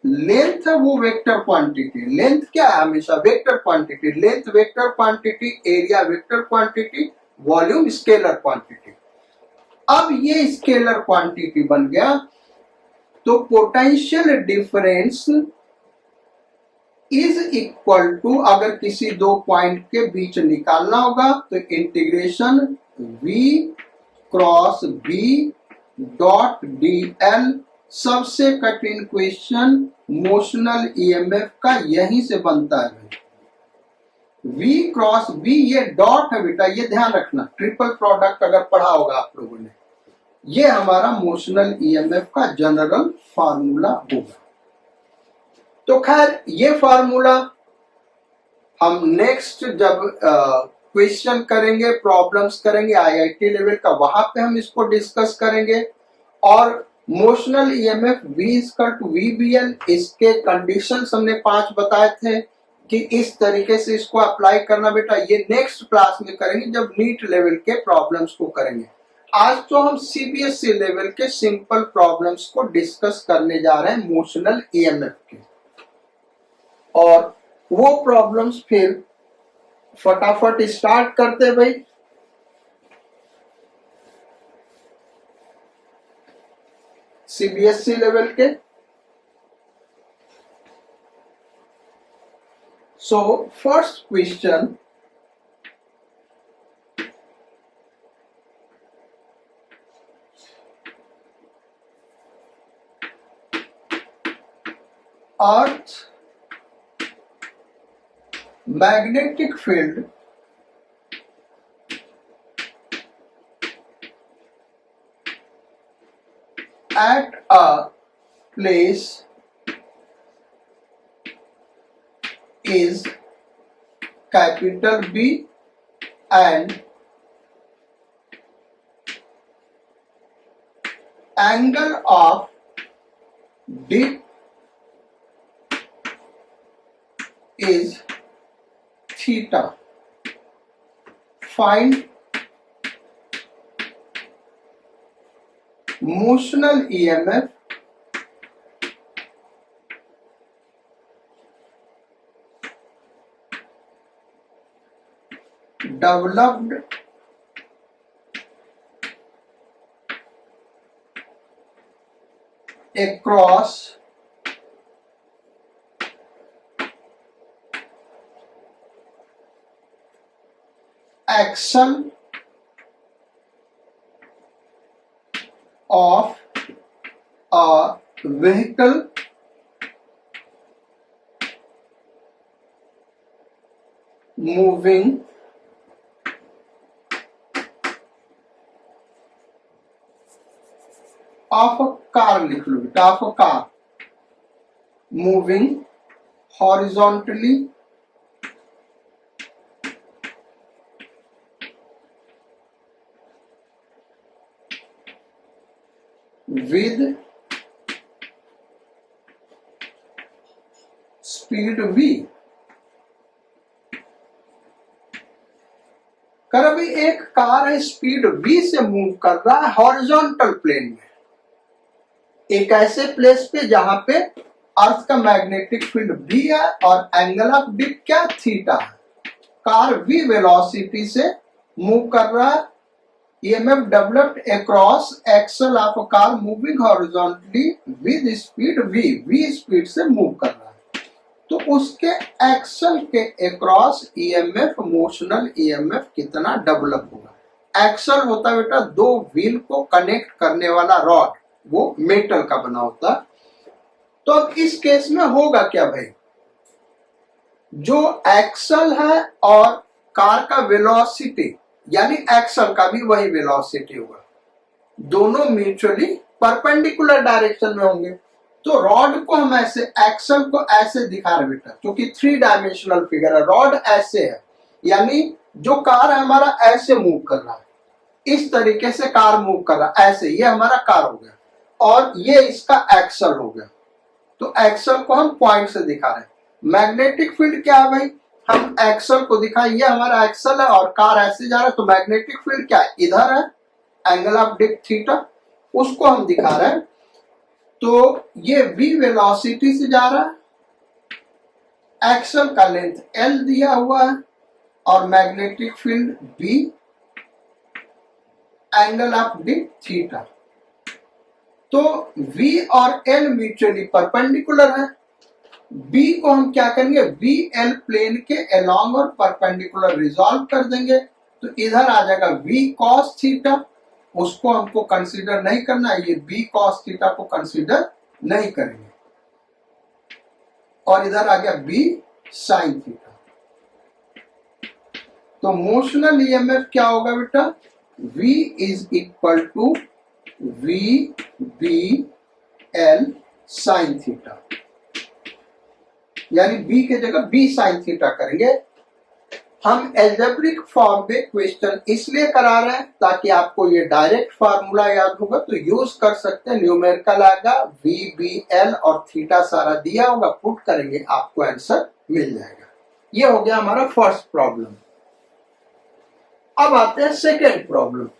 A: लेंथ है वो वेक्टर क्वांटिटी, लेंथ क्या है, हमेशा vector quantity, length vector quantity, area vector quantity, volume scalar quantity. अब ये स्केलर क्वांटिटी बन गया, तो potential difference is equal to, अगर किसी दो पॉइंट के बीच निकालना होगा तो integration V cross B dot dl। सबसे कठिन क्वेश्चन मोशनल ईएमएफ का यहीं से बनता है। V क्रॉस B ये डॉट है बेटा, ये ध्यान रखना, ट्रिपल प्रोडक्ट अगर पढ़ा होगा आप लोगों ने, ये हमारा मोशनल ईएमएफ का जनरल फार्मूला होगा। तो खैर ये फार्मूला हम नेक्स्ट जब क्वेश्चन करेंगे, प्रॉब्लम्स करेंगे आईआईटी लेवल का, वहां पे हम इसको डिस्कस करेंगे। और motional EMF V equal to VBL, इसके कंडीशंस हमने 5 बताए थे कि इस तरीके से इसको अप्लाई करना बेटा, ये नेक्स्ट क्लास में करेंगे जब नीट लेवल के प्रॉब्लम्स को करेंगे। आज तो हम सीबीएसई लेवल के सिंपल प्रॉब्लम्स को डिस्कस करने जा रहे हैं मोशनल ईएमएफ के, और वो प्रॉब्लम्स फिर फटाफट स्टार्ट करते भाई। सीबीएसई लेवल के, so first question, earth magnetic field at a place is capital B and angle of dip is theta. Find motional EMF developed across action of a vehicle moving of a car, लिख लो बेटा, of a car moving horizontally with speed v। कर अभी एक कार है, स्पीड v से मूव कर रहा है हॉरिजॉन्टल प्लेन में, एक ऐसे प्लेस पे जहां पे अर्थ का मैग्नेटिक फील्ड भी है और एंगल ऑफ डिप क्या थीटा है, कार v वेलोसिटी से मूव कर रहा है, EMF developed across axle of a car moving horizontally with speed v speed से मूव कर रहा है, तो उसके एक्सल के अक्रॉस EMF मोशनल EMF कितना डेवलप होगा। एक्सल होता है बेटा दो व्हील को कनेक्ट करने वाला रॉड, वो मेटल का बना होता है। तो अब इस केस में होगा क्या भाई, जो एक्सल है और कार का वेलोसिटी यानी एक्सल का भी वही वेलोसिटी होगा, दोनों म्यूचुअली परपेंडिकुलर डायरेक्शन में होंगे। तो रॉड को हम ऐसे, एक्सल को ऐसे दिखा रहे बेटा, क्योंकि 3 डायमेंशनल फिगर है, रॉड ऐसे है, यानी जो कार है हमारा ऐसे मूव कर रहा है, इस तरीके से कार मूव कर रहा है ऐसे, ये हमारा कार हो गया और ये इसका एक्सल हो गया। तो एक्सल को हम पॉइंट से दिखा रहे हैं। मैग्नेटिक फील्ड क्या है भाई, हम एक्सल को दिखाएं, ये हमारा एक्सल है और कार ऐसे जा रहा है, तो मैग्नेटिक फील्ड क्या है, इधर है, एंगल ऑफ डिप थीटा, उसको हम दिखा रहे हैं। तो ये v वेलोसिटी से जा रहा है, एक्सल का लेंथ l दिया हुआ है और magnetic field b, angle of dip theta. तो v और l म्यूचुअली परपेंडिकुलर है, b को हम क्या करेंगे, vl प्लेन के अलोंग और परपेंडिकुलर रिजॉल्व कर देंगे, तो इधर आ जाएगा v cos थीटा, उसको हमको कंसीडर नहीं करना, ये b cos थीटा को कंसीडर नहीं करेंगे, और इधर आ गया b sin थीटा। तो मोशनल ईएमएफ क्या होगा बेटा, v is equal to v b l sin theta, यानी b के जगह b sin थीटा करेंगे। हम एल्जेब्रिक फॉर्म पे क्वेश्चन इसलिए करा रहे हैं ताकि आपको ये डायरेक्ट फार्मूला याद होगा तो यूज कर सकते हैं। न्यूमेरिकल आएगा, v b l और थीटा सारा दिया होगा, पुट करेंगे आपको आंसर मिल जाएगा। ये हो गया हमारा फर्स्ट प्रॉब्लम। अब आते हैं सेकेंड प्रॉब्लम पे।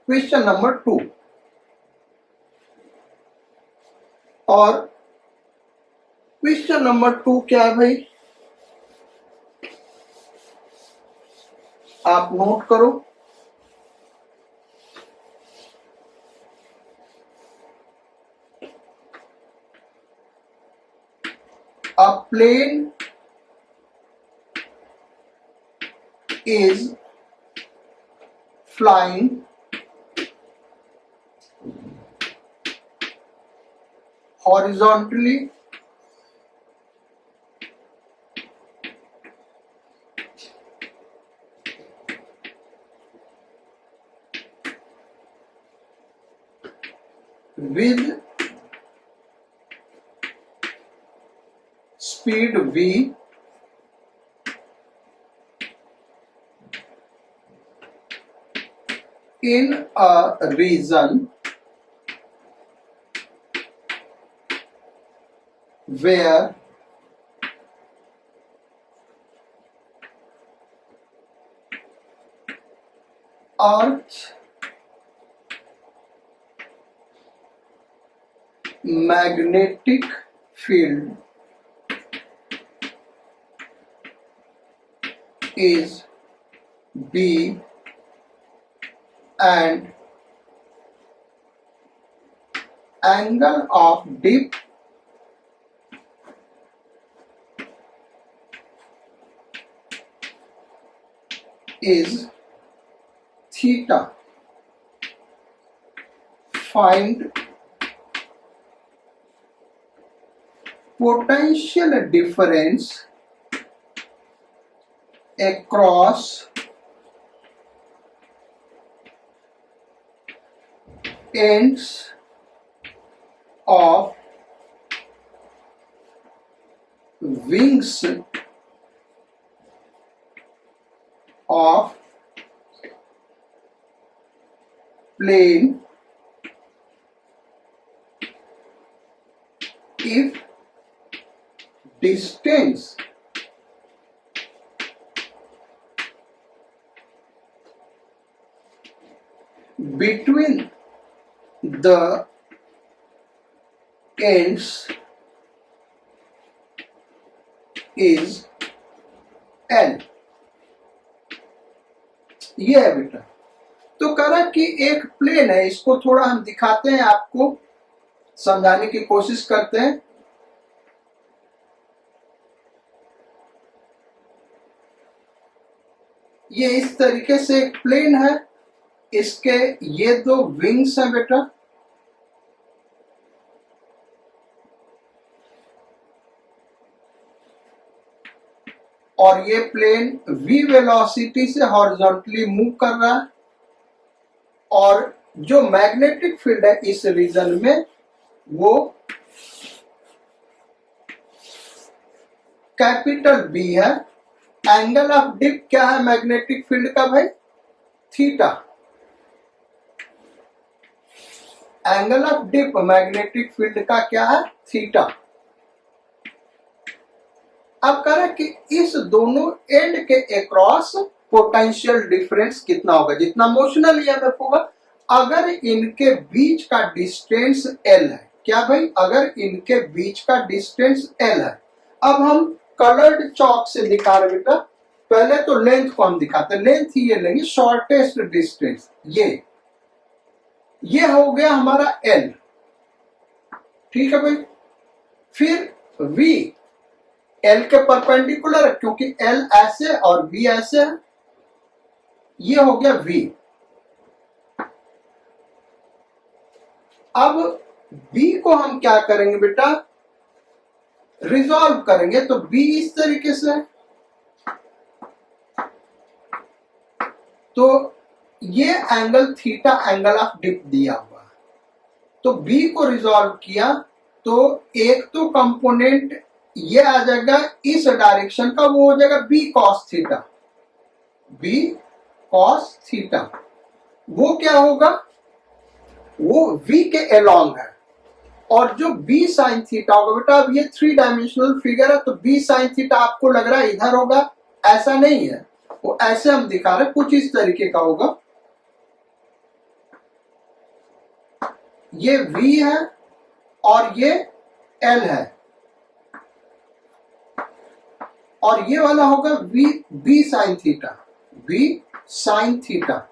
A: क्वेश्चन नंबर 2, और क्वेश्चन नंबर 2 क्या है भाई, आप नोट करो। A plane is flying horizontally with speed v in a region where Earth magnetic field is B and angle of dip is theta. Find potential difference across ends of wings of plane if distance between the ends is L। ये है बेटा। तो कह रहा कि एक प्लेन है, इसको थोड़ा हम दिखाते हैं, आपको समझाने की कोशिश करते हैं। ये इस तरीके से एक प्लेन है, इसके ये दो विंग्स हैं बेटा, और ये प्लेन v वेलोसिटी से हॉरिजॉन्टली मूव कर रहा है, और जो मैग्नेटिक फील्ड है इस रीजन में वो कैपिटल B है। एंगल ऑफ डिप क्या है मैग्नेटिक फील्ड का भाई? Theta. Angle of dip magnetic field का क्या है? थीटा। अब कह रहे कि इस दोनों एंड के अक्रॉस पोटेंशियल डिफरेंस कितना होगा, जितना मोशनल ईएमएफ होगा, अगर इनके बीच का डिस्टेंस L है। क्या भाई? अगर इनके बीच का डिस्टेंस L है। अब हम कलर्ड चॉक से दिखा रहे बेटा। पहले तो लेंथ को हम दिखाते हैं, लेंथ ही ये लेंगे, शॉर्टेस्ट डिस्टेंस ये हो गया हमारा L। ठीक है भाई। फिर V L के परपेंडिकुलर है, क्योंकि L ऐसे और V ऐसे है, ये हो गया V। अब B को हम क्या करेंगे बेटा? रिजॉल्व करेंगे। तो B इस तरीके से है, तो ये angle theta angle of dip दिया हुआ है। तो B को रिजॉल्व किया तो एक तो कंपोनेंट ये आ जाएगा इस डायरेक्शन का, वो हो जाएगा B cos theta. B cos theta वो क्या होगा? वो V के अलोंग है। और जो B sin थीटा होगा बेटा, अब ये 3 डायमेंशनल फिगर है, तो B sin थीटा आपको लग रहा है इधर होगा, ऐसा नहीं है, वो ऐसे हम दिखा रहे हैं, कुछ इस तरीके का होगा। ये V है और ये L है, और ये वाला होगा B sin theta, B sin theta.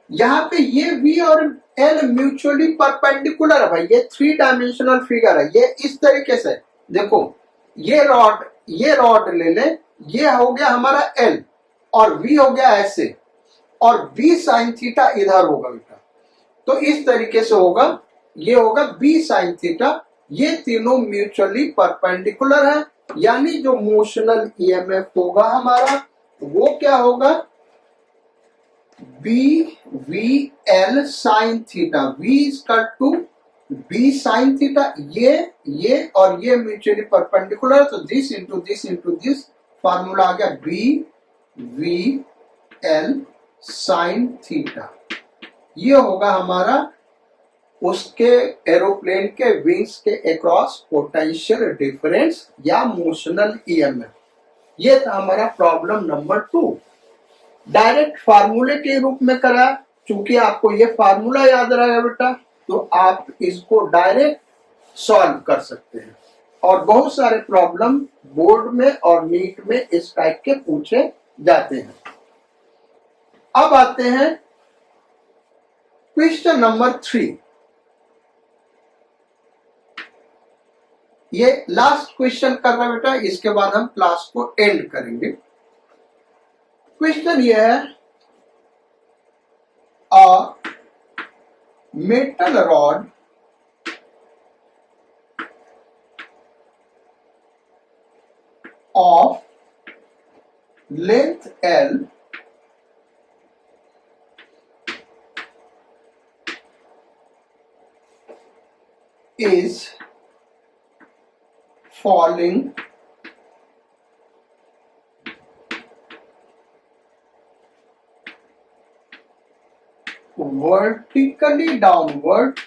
A: यहां पे ये V और L म्यूचुअली परपेंडिकुलर है भाई, ये 3 डायमेंशनल फिगर है। ये इस तरीके से देखो, ये रॉड ले ले, ये हो गया हमारा L और V हो गया ऐसे, और B sin थीटा इधर होगा बेटा। तो इस तरीके से होगा, ये होगा B sin थीटा। ये तीनों म्यूचुअली परपेंडिकुलर है, यानी जो मोशनल ईएमएफ होगा हमारा वो क्या होगा? BVL sin theta, V equal to B sin theta. ये और ये म्यूचुअली परपेंडिकुलर, तो दिस इंटू दिस फार्मूला आ गया BVL sin थीटा। ये होगा हमारा उसके एरोप्लेन के विंग्स के अक्रॉस पोटेंशियल डिफरेंस या मोशनल ईएमएफ। ये था हमारा प्रॉब्लम नंबर 2। डायरेक्ट फार्मूले के रूप में करा, चूंकि आपको ये फार्मूला याद रहेगा बेटा, तो आप इसको डायरेक्ट सॉल्व कर सकते हैं। और बहुत सारे प्रॉब्लम बोर्ड में और नीट में इस टाइप के पूछे जाते हैं। अब आते हैं क्वेश्चन नंबर 3। ये लास्ट क्वेश्चन कर रहा बेटा, इसके बाद हम क्लास को एंड करेंगे। क्वेश्चन ये है, a metal rod of length L is falling vertically downward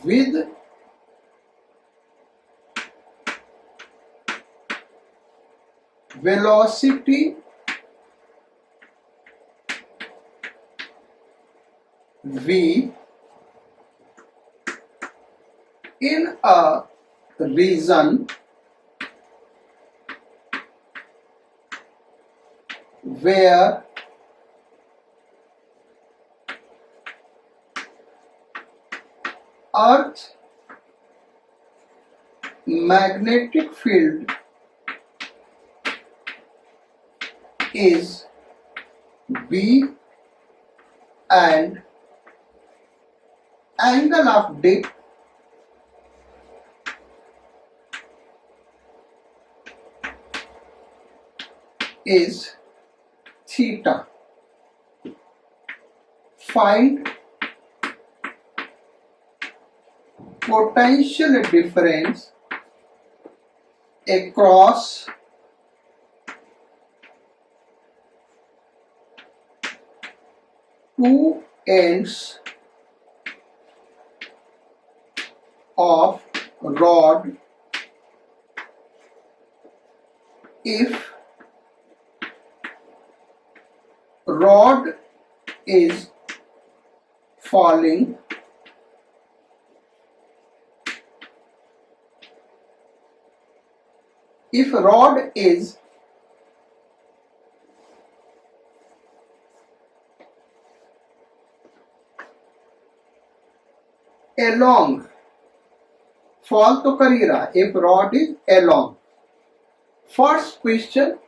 A: with velocity v in a region where Earth magnetic field is B and angle of dip is theta. Find potential difference across two ends of rod if rod is falling along, fall तो कर ही रहा, if rod is along. First question,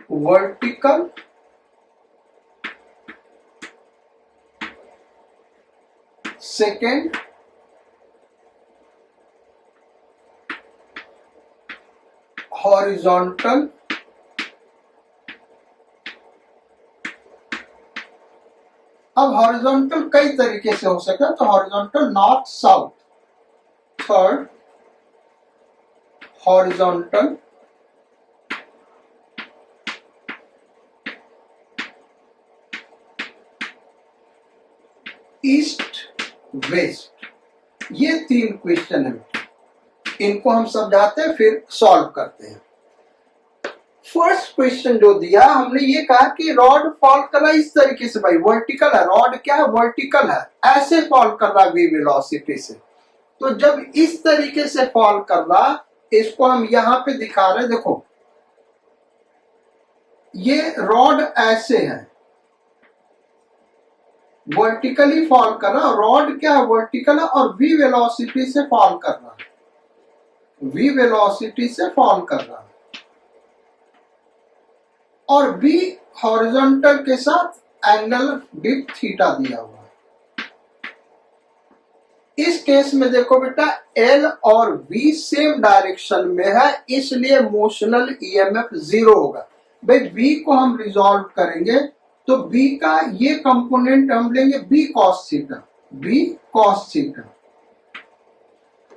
A: vertical second horizontal अब हॉरिजॉन्टल कई तरीके से हो सकता है तो horizontal north south third horizontal east west ये तीन क्वेश्चन है इनको हम समझाते हैं फिर सॉल्व करते हैं फर्स्ट क्वेश्चन जो दिया हमने ये कहा कि रॉड फॉल कर रहा है इस तरीके से भाई वर्टिकल है रॉड क्या है वर्टिकल है ऐसे फॉल कर रहा है वी वेलोसिटी से तो जब इस तरीके से फॉल कर रहा इसको हम यहां पे दिखा रहे देखो ये रॉड ऐसे है वर्टिकली फॉल कर रहा रॉड क्या है वर्टिकल है और वी वेलोसिटी से फॉल कर रहा वी वेलोसिटी से फॉल कर रहा और बी हॉरिजॉन्टल के साथ एंगल डिप थीटा दिया हुआ है इस केस में देखो बेटा एल और वी सेम डायरेक्शन में है इसलिए मोशनल ईएमएफ जीरो होगा भाई बी को हम रिजॉल्व करेंगे तो बी का ये कंपोनेंट हम लेंगे बी कॉस थीटा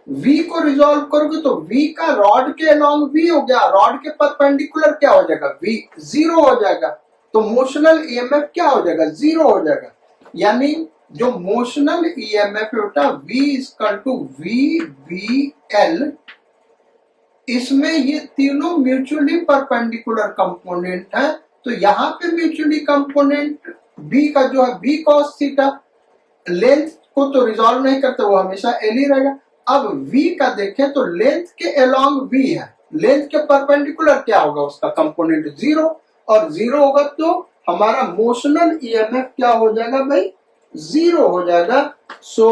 A: v को रिजॉल्व करोगे तो v का रॉड के अलोंग v हो गया रॉड के परपेंडिकुलर क्या हो जाएगा v जीरो हो जाएगा तो मोशनल ईएमएफ क्या हो जाएगा जीरो हो जाएगा यानी जो मोशनल ईएमएफ बेटा v इक्वल टू VBL इसमें ये तीनों म्यूचुअली परपेंडिकुलर कंपोनेंट है तो यहाँ पे म्यूचुअली कंपोनेंट b का जो है b cos थीटा लेंथ को तो रिजॉल्व नहीं करते वो हमेशा l ही रहेगा अब v का देखें तो लेंथ के अलोंग v है लेंथ के परपेंडिकुलर क्या होगा उसका कंपोनेंट जीरो और जीरो होगा तो हमारा मोशनल ईएमएफ क्या हो जाएगा भाई जीरो हो जाएगा so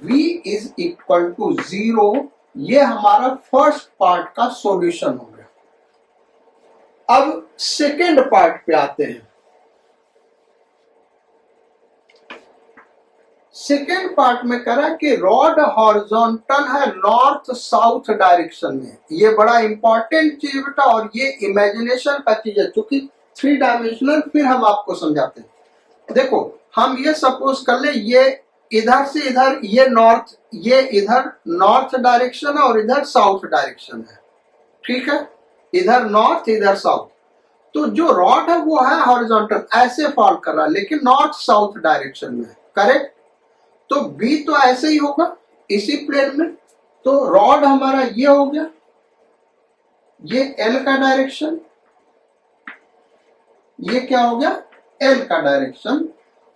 A: v is equal to zero ये हमारा फर्स्ट पार्ट का सॉल्यूशन हो गया अब सेकेंड पार्ट पे आते हैं सेकेंड पार्ट में करा कि रॉड हॉरिजॉन्टल है नॉर्थ साउथ डायरेक्शन में ये बड़ा इंपॉर्टेंट चीज बेटा और ये इमेजिनेशन का चीज है क्योंकि थ्री डायमेंशनल फिर हम आपको समझाते हैं देखो हम ये सपोज कर ले ये इधर से इधर ये इधर नॉर्थ डायरेक्शन है और इधर साउथ डायरेक्शन है ठीक है इधर नॉर्थ इधर साउथ तो जो रॉड है वो है हॉरिजॉन्टल ऐसे फॉल कर रहा है लेकिन नॉर्थ साउथ डायरेक्शन में करेक्ट तो बी तो ऐसे ही होगा इसी प्लेन में तो रॉड हमारा ये हो गया, ये एल का डायरेक्शन, ये क्या हो गया एल का डायरेक्शन,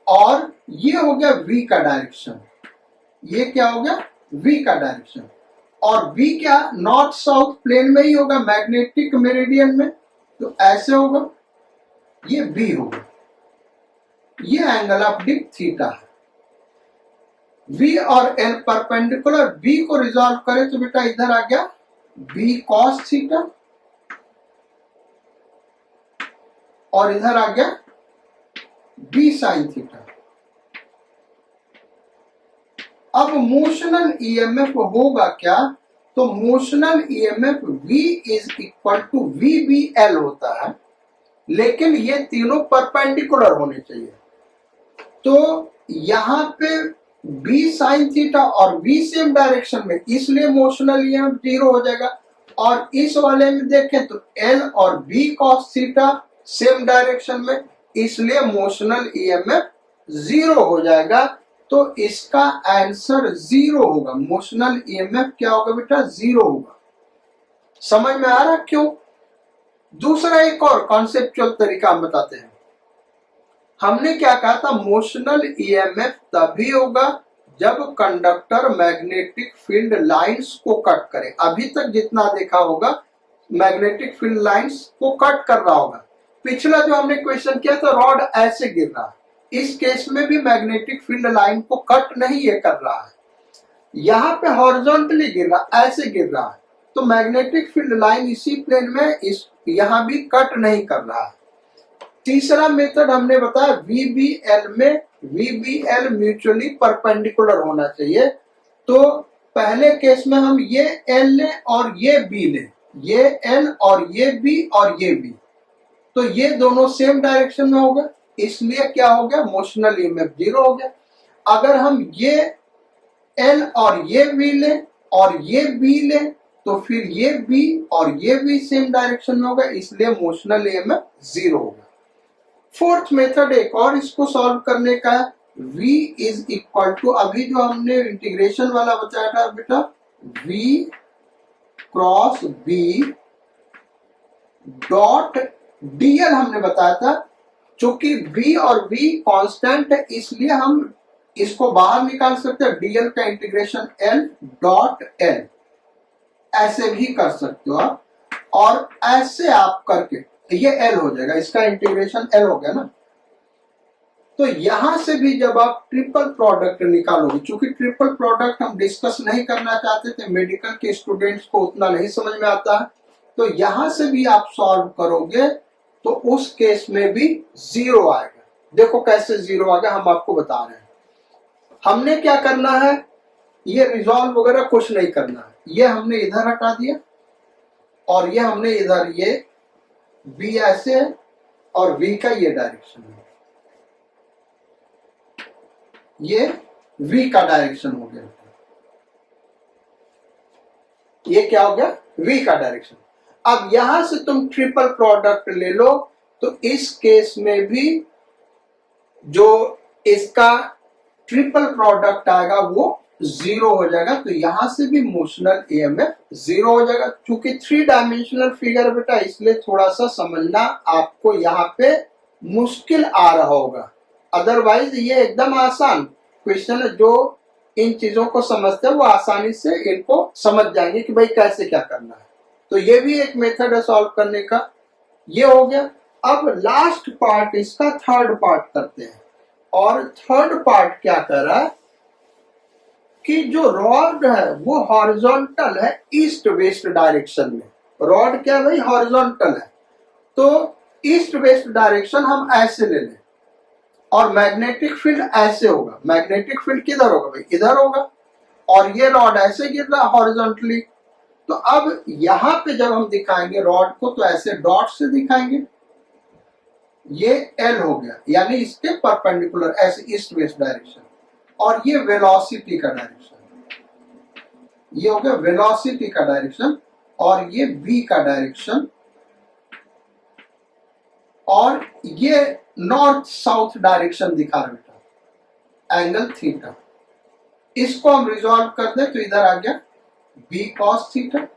A: और ये हो गया वी का डायरेक्शन, ये क्या हो गया वी का डायरेक्शन। और वी क्या नॉर्थ साउथ प्लेन में ही होगा, मैग्नेटिक मेरिडियन में, तो ऐसे होगा, ये बी होगा, ये एंगल ऑफ डिप थीटा है। V और L परपेंडिकुलर, B को रिजॉल्व करें तो बेटा इधर आ गया B cos थीटा, और इधर आ गया B sin थीटा। अब मोशनल ईएमएफ होगा क्या, तो motional EMF V is equal to VBL होता है, लेकिन ये तीनों परपेंडिकुलर होने चाहिए। तो यहां पे B sin थीटा और V सेम डायरेक्शन में, इसलिए मोशनल ईएमएफ 0 हो जाएगा। और इस वाले में देखें तो L और B cos theta same direction में, इसलिए मोशनल ईएमएफ 0 हो जाएगा। तो इसका आंसर 0 होगा, मोशनल ईएमएफ क्या होगा बेटा 0 होगा। समझ में आ रहा क्यों? दूसरा एक और कॉन्सेप्चुअल तरीका हम बताते हैं। हमने क्या कहा था, मोशनल ईएमएफ तभी होगा जब कंडक्टर मैग्नेटिक फील्ड लाइंस को कट करे। अभी तक जितना देखा होगा मैग्नेटिक फील्ड लाइंस को कट कर रहा होगा। पिछला जो हमने क्वेश्चन किया था रॉड ऐसे गिर रहा है, इस केस में भी मैग्नेटिक फील्ड लाइन को कट नहीं ये कर रहा है, यहाँ पे हॉरिजॉन्टली गिर रहा, ऐसे गिर रहा है, तो मैग्नेटिक फील्ड लाइन इसी प्लेन में इस यहाँ भी कट नहीं कर रहा है। तीसरा मेथड हमने बताया VBL में, VBL म्यूचुअली परपेंडिकुलर होना चाहिए। तो पहले केस में हम ये L लें और ये B लें, ये L और ये B और ये B, तो ये दोनों सेम डायरेक्शन में होगा, इसलिए क्या हो गया मोशनल ईएमएफ 0 हो गया। अगर हम ये L और ये B लें और ये B लें तो फिर ये B और ये B सेम डायरेक्शन में होगा, इसलिए मोशनल ईएमएफ 0 होगा। फोर्थ मेथड एक और इसको सॉल्व करने का है, V इज इक्वल टू, अभी जो हमने इंटीग्रेशन वाला बताया था बेटा, V cross B dot DL हमने बताया था। चूंकि V और V कांस्टेंट है इसलिए हम इसको बाहर निकाल सकते हैं, DL का इंटीग्रेशन L डॉट L, ऐसे भी कर सकते हो आप, और ऐसे आप करके ये L हो जाएगा, इसका इंटीग्रेशन L हो गया ना। तो यहां से भी जब आप ट्रिपल प्रोडक्ट निकालोगे, चूंकि ट्रिपल प्रोडक्ट हम डिस्कस नहीं करना चाहते थे, मेडिकल के स्टूडेंट्स को उतना नहीं समझ में आता है, तो यहां से भी आप सॉल्व करोगे तो उस केस में भी 0 आएगा। देखो कैसे 0 आएगा, हम आपको बता रहे हैं। हमने क्या करना है, ये रिजॉल्व वगैरह कुछ नहीं करना है, ये हमने इधर हटा दिया और ये हमने इधर, ये B ऐसे है और V का ये डायरेक्शन है, ये V का डायरेक्शन हो गया, ये क्या हो गया V का डायरेक्शन। अब यहां से तुम ट्रिपल प्रोडक्ट ले लो तो इस केस में भी जो इसका ट्रिपल प्रोडक्ट आएगा वो 0 हो जाएगा। तो यहां से भी मोशनल ईएमएफ 0 हो जाएगा। क्योंकि 3 डायमेंशनल फिगर बेटा, इसलिए थोड़ा सा समझना आपको यहाँ पे मुश्किल आ रहा होगा, अदरवाइज ये एकदम आसान क्वेश्चन है। जो इन चीजों को समझते हैं वो आसानी से इनको समझ जाएंगे कि भाई कैसे क्या करना है। तो ये भी एक मेथड है सॉल्व करने का, ये हो गया। अब लास्ट पार्ट इसका थर्ड पार्ट करते हैं, और थर्ड पार्ट क्या कर रहा है कि जो रॉड है वो हॉरिजॉन्टल है ईस्ट वेस्ट डायरेक्शन में। रॉड क्या भाई हॉरिजॉन्टल है, तो ईस्ट वेस्ट डायरेक्शन हम ऐसे ले लें और मैग्नेटिक फील्ड ऐसे होगा। मैग्नेटिक फील्ड किधर होगा भाई, इधर होगा, और ये रॉड ऐसे गिर रहा हॉरिजॉन्टली। तो अब यहां पे जब हम दिखाएंगे रॉड को तो ऐसे डॉट से दिखाएंगे, ये L हो गया, यानी इसके परपेंडिकुलर ऐसे ईस्ट वेस्ट डायरेक्शन, और ये वेलोसिटी का डायरेक्शन, ये हो गया वेलोसिटी का डायरेक्शन, और ये V का डायरेक्शन, और ये नॉर्थ साउथ डायरेक्शन दिखा रहा बेटा, एंगल थीटा। इसको हम रिजॉल्व कर दें तो इधर आ गया बी कॉस थीटा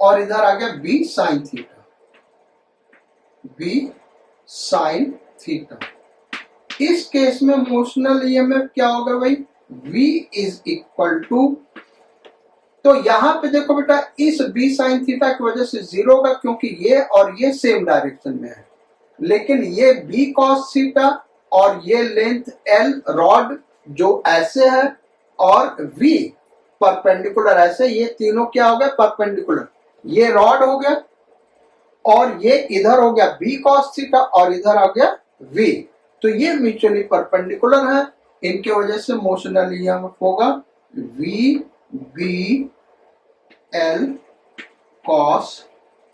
A: और इधर आ गया B sine theta, B sine theta. इस केस में मोशनल ईएमएफ क्या होगा भाई, V इज इक्वल टू, तो यहां पे देखो बेटा इस बी साइन थीटा की वजह से जीरो होगा क्योंकि ये और ये सेम डायरेक्शन में है, लेकिन ये बी कॉस थीटा और ये लेंथ L रॉड जो ऐसे है और V परपेंडिकुलर ऐसे, ये तीनों क्या हो गए परपेंडिकुलर, ये रॉड हो गया और ये इधर हो गया बी कॉस थीटा और इधर आ गया V, तो ये म्यूचुअली परपेंडिकुलर है, इनके वजह से मोशनल ईएमएफ होगा V B L cos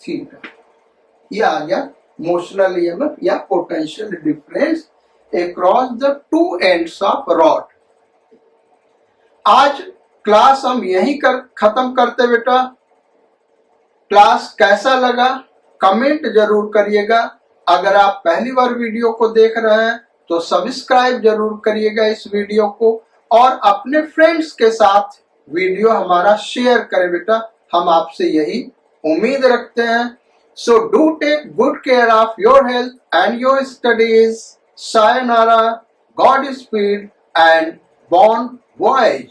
A: theta. ये आ गया मोशनल ईएमएफ या potential difference across the two ends of rod. आज क्लास हम यहीं खत्म करते बेटा। क्लास कैसा लगा कमेंट जरूर करिएगा। अगर आप पहली बार वीडियो को देख रहे हैं तो सब्सक्राइब जरूर करिएगा इस वीडियो को और अपने फ्रेंड्स के साथ वीडियो हमारा शेयर करें बेटा, हम आपसे यही उम्मीद रखते हैं। So do take good care of your health and your studies. Sayonara, godspeed and bon voyage.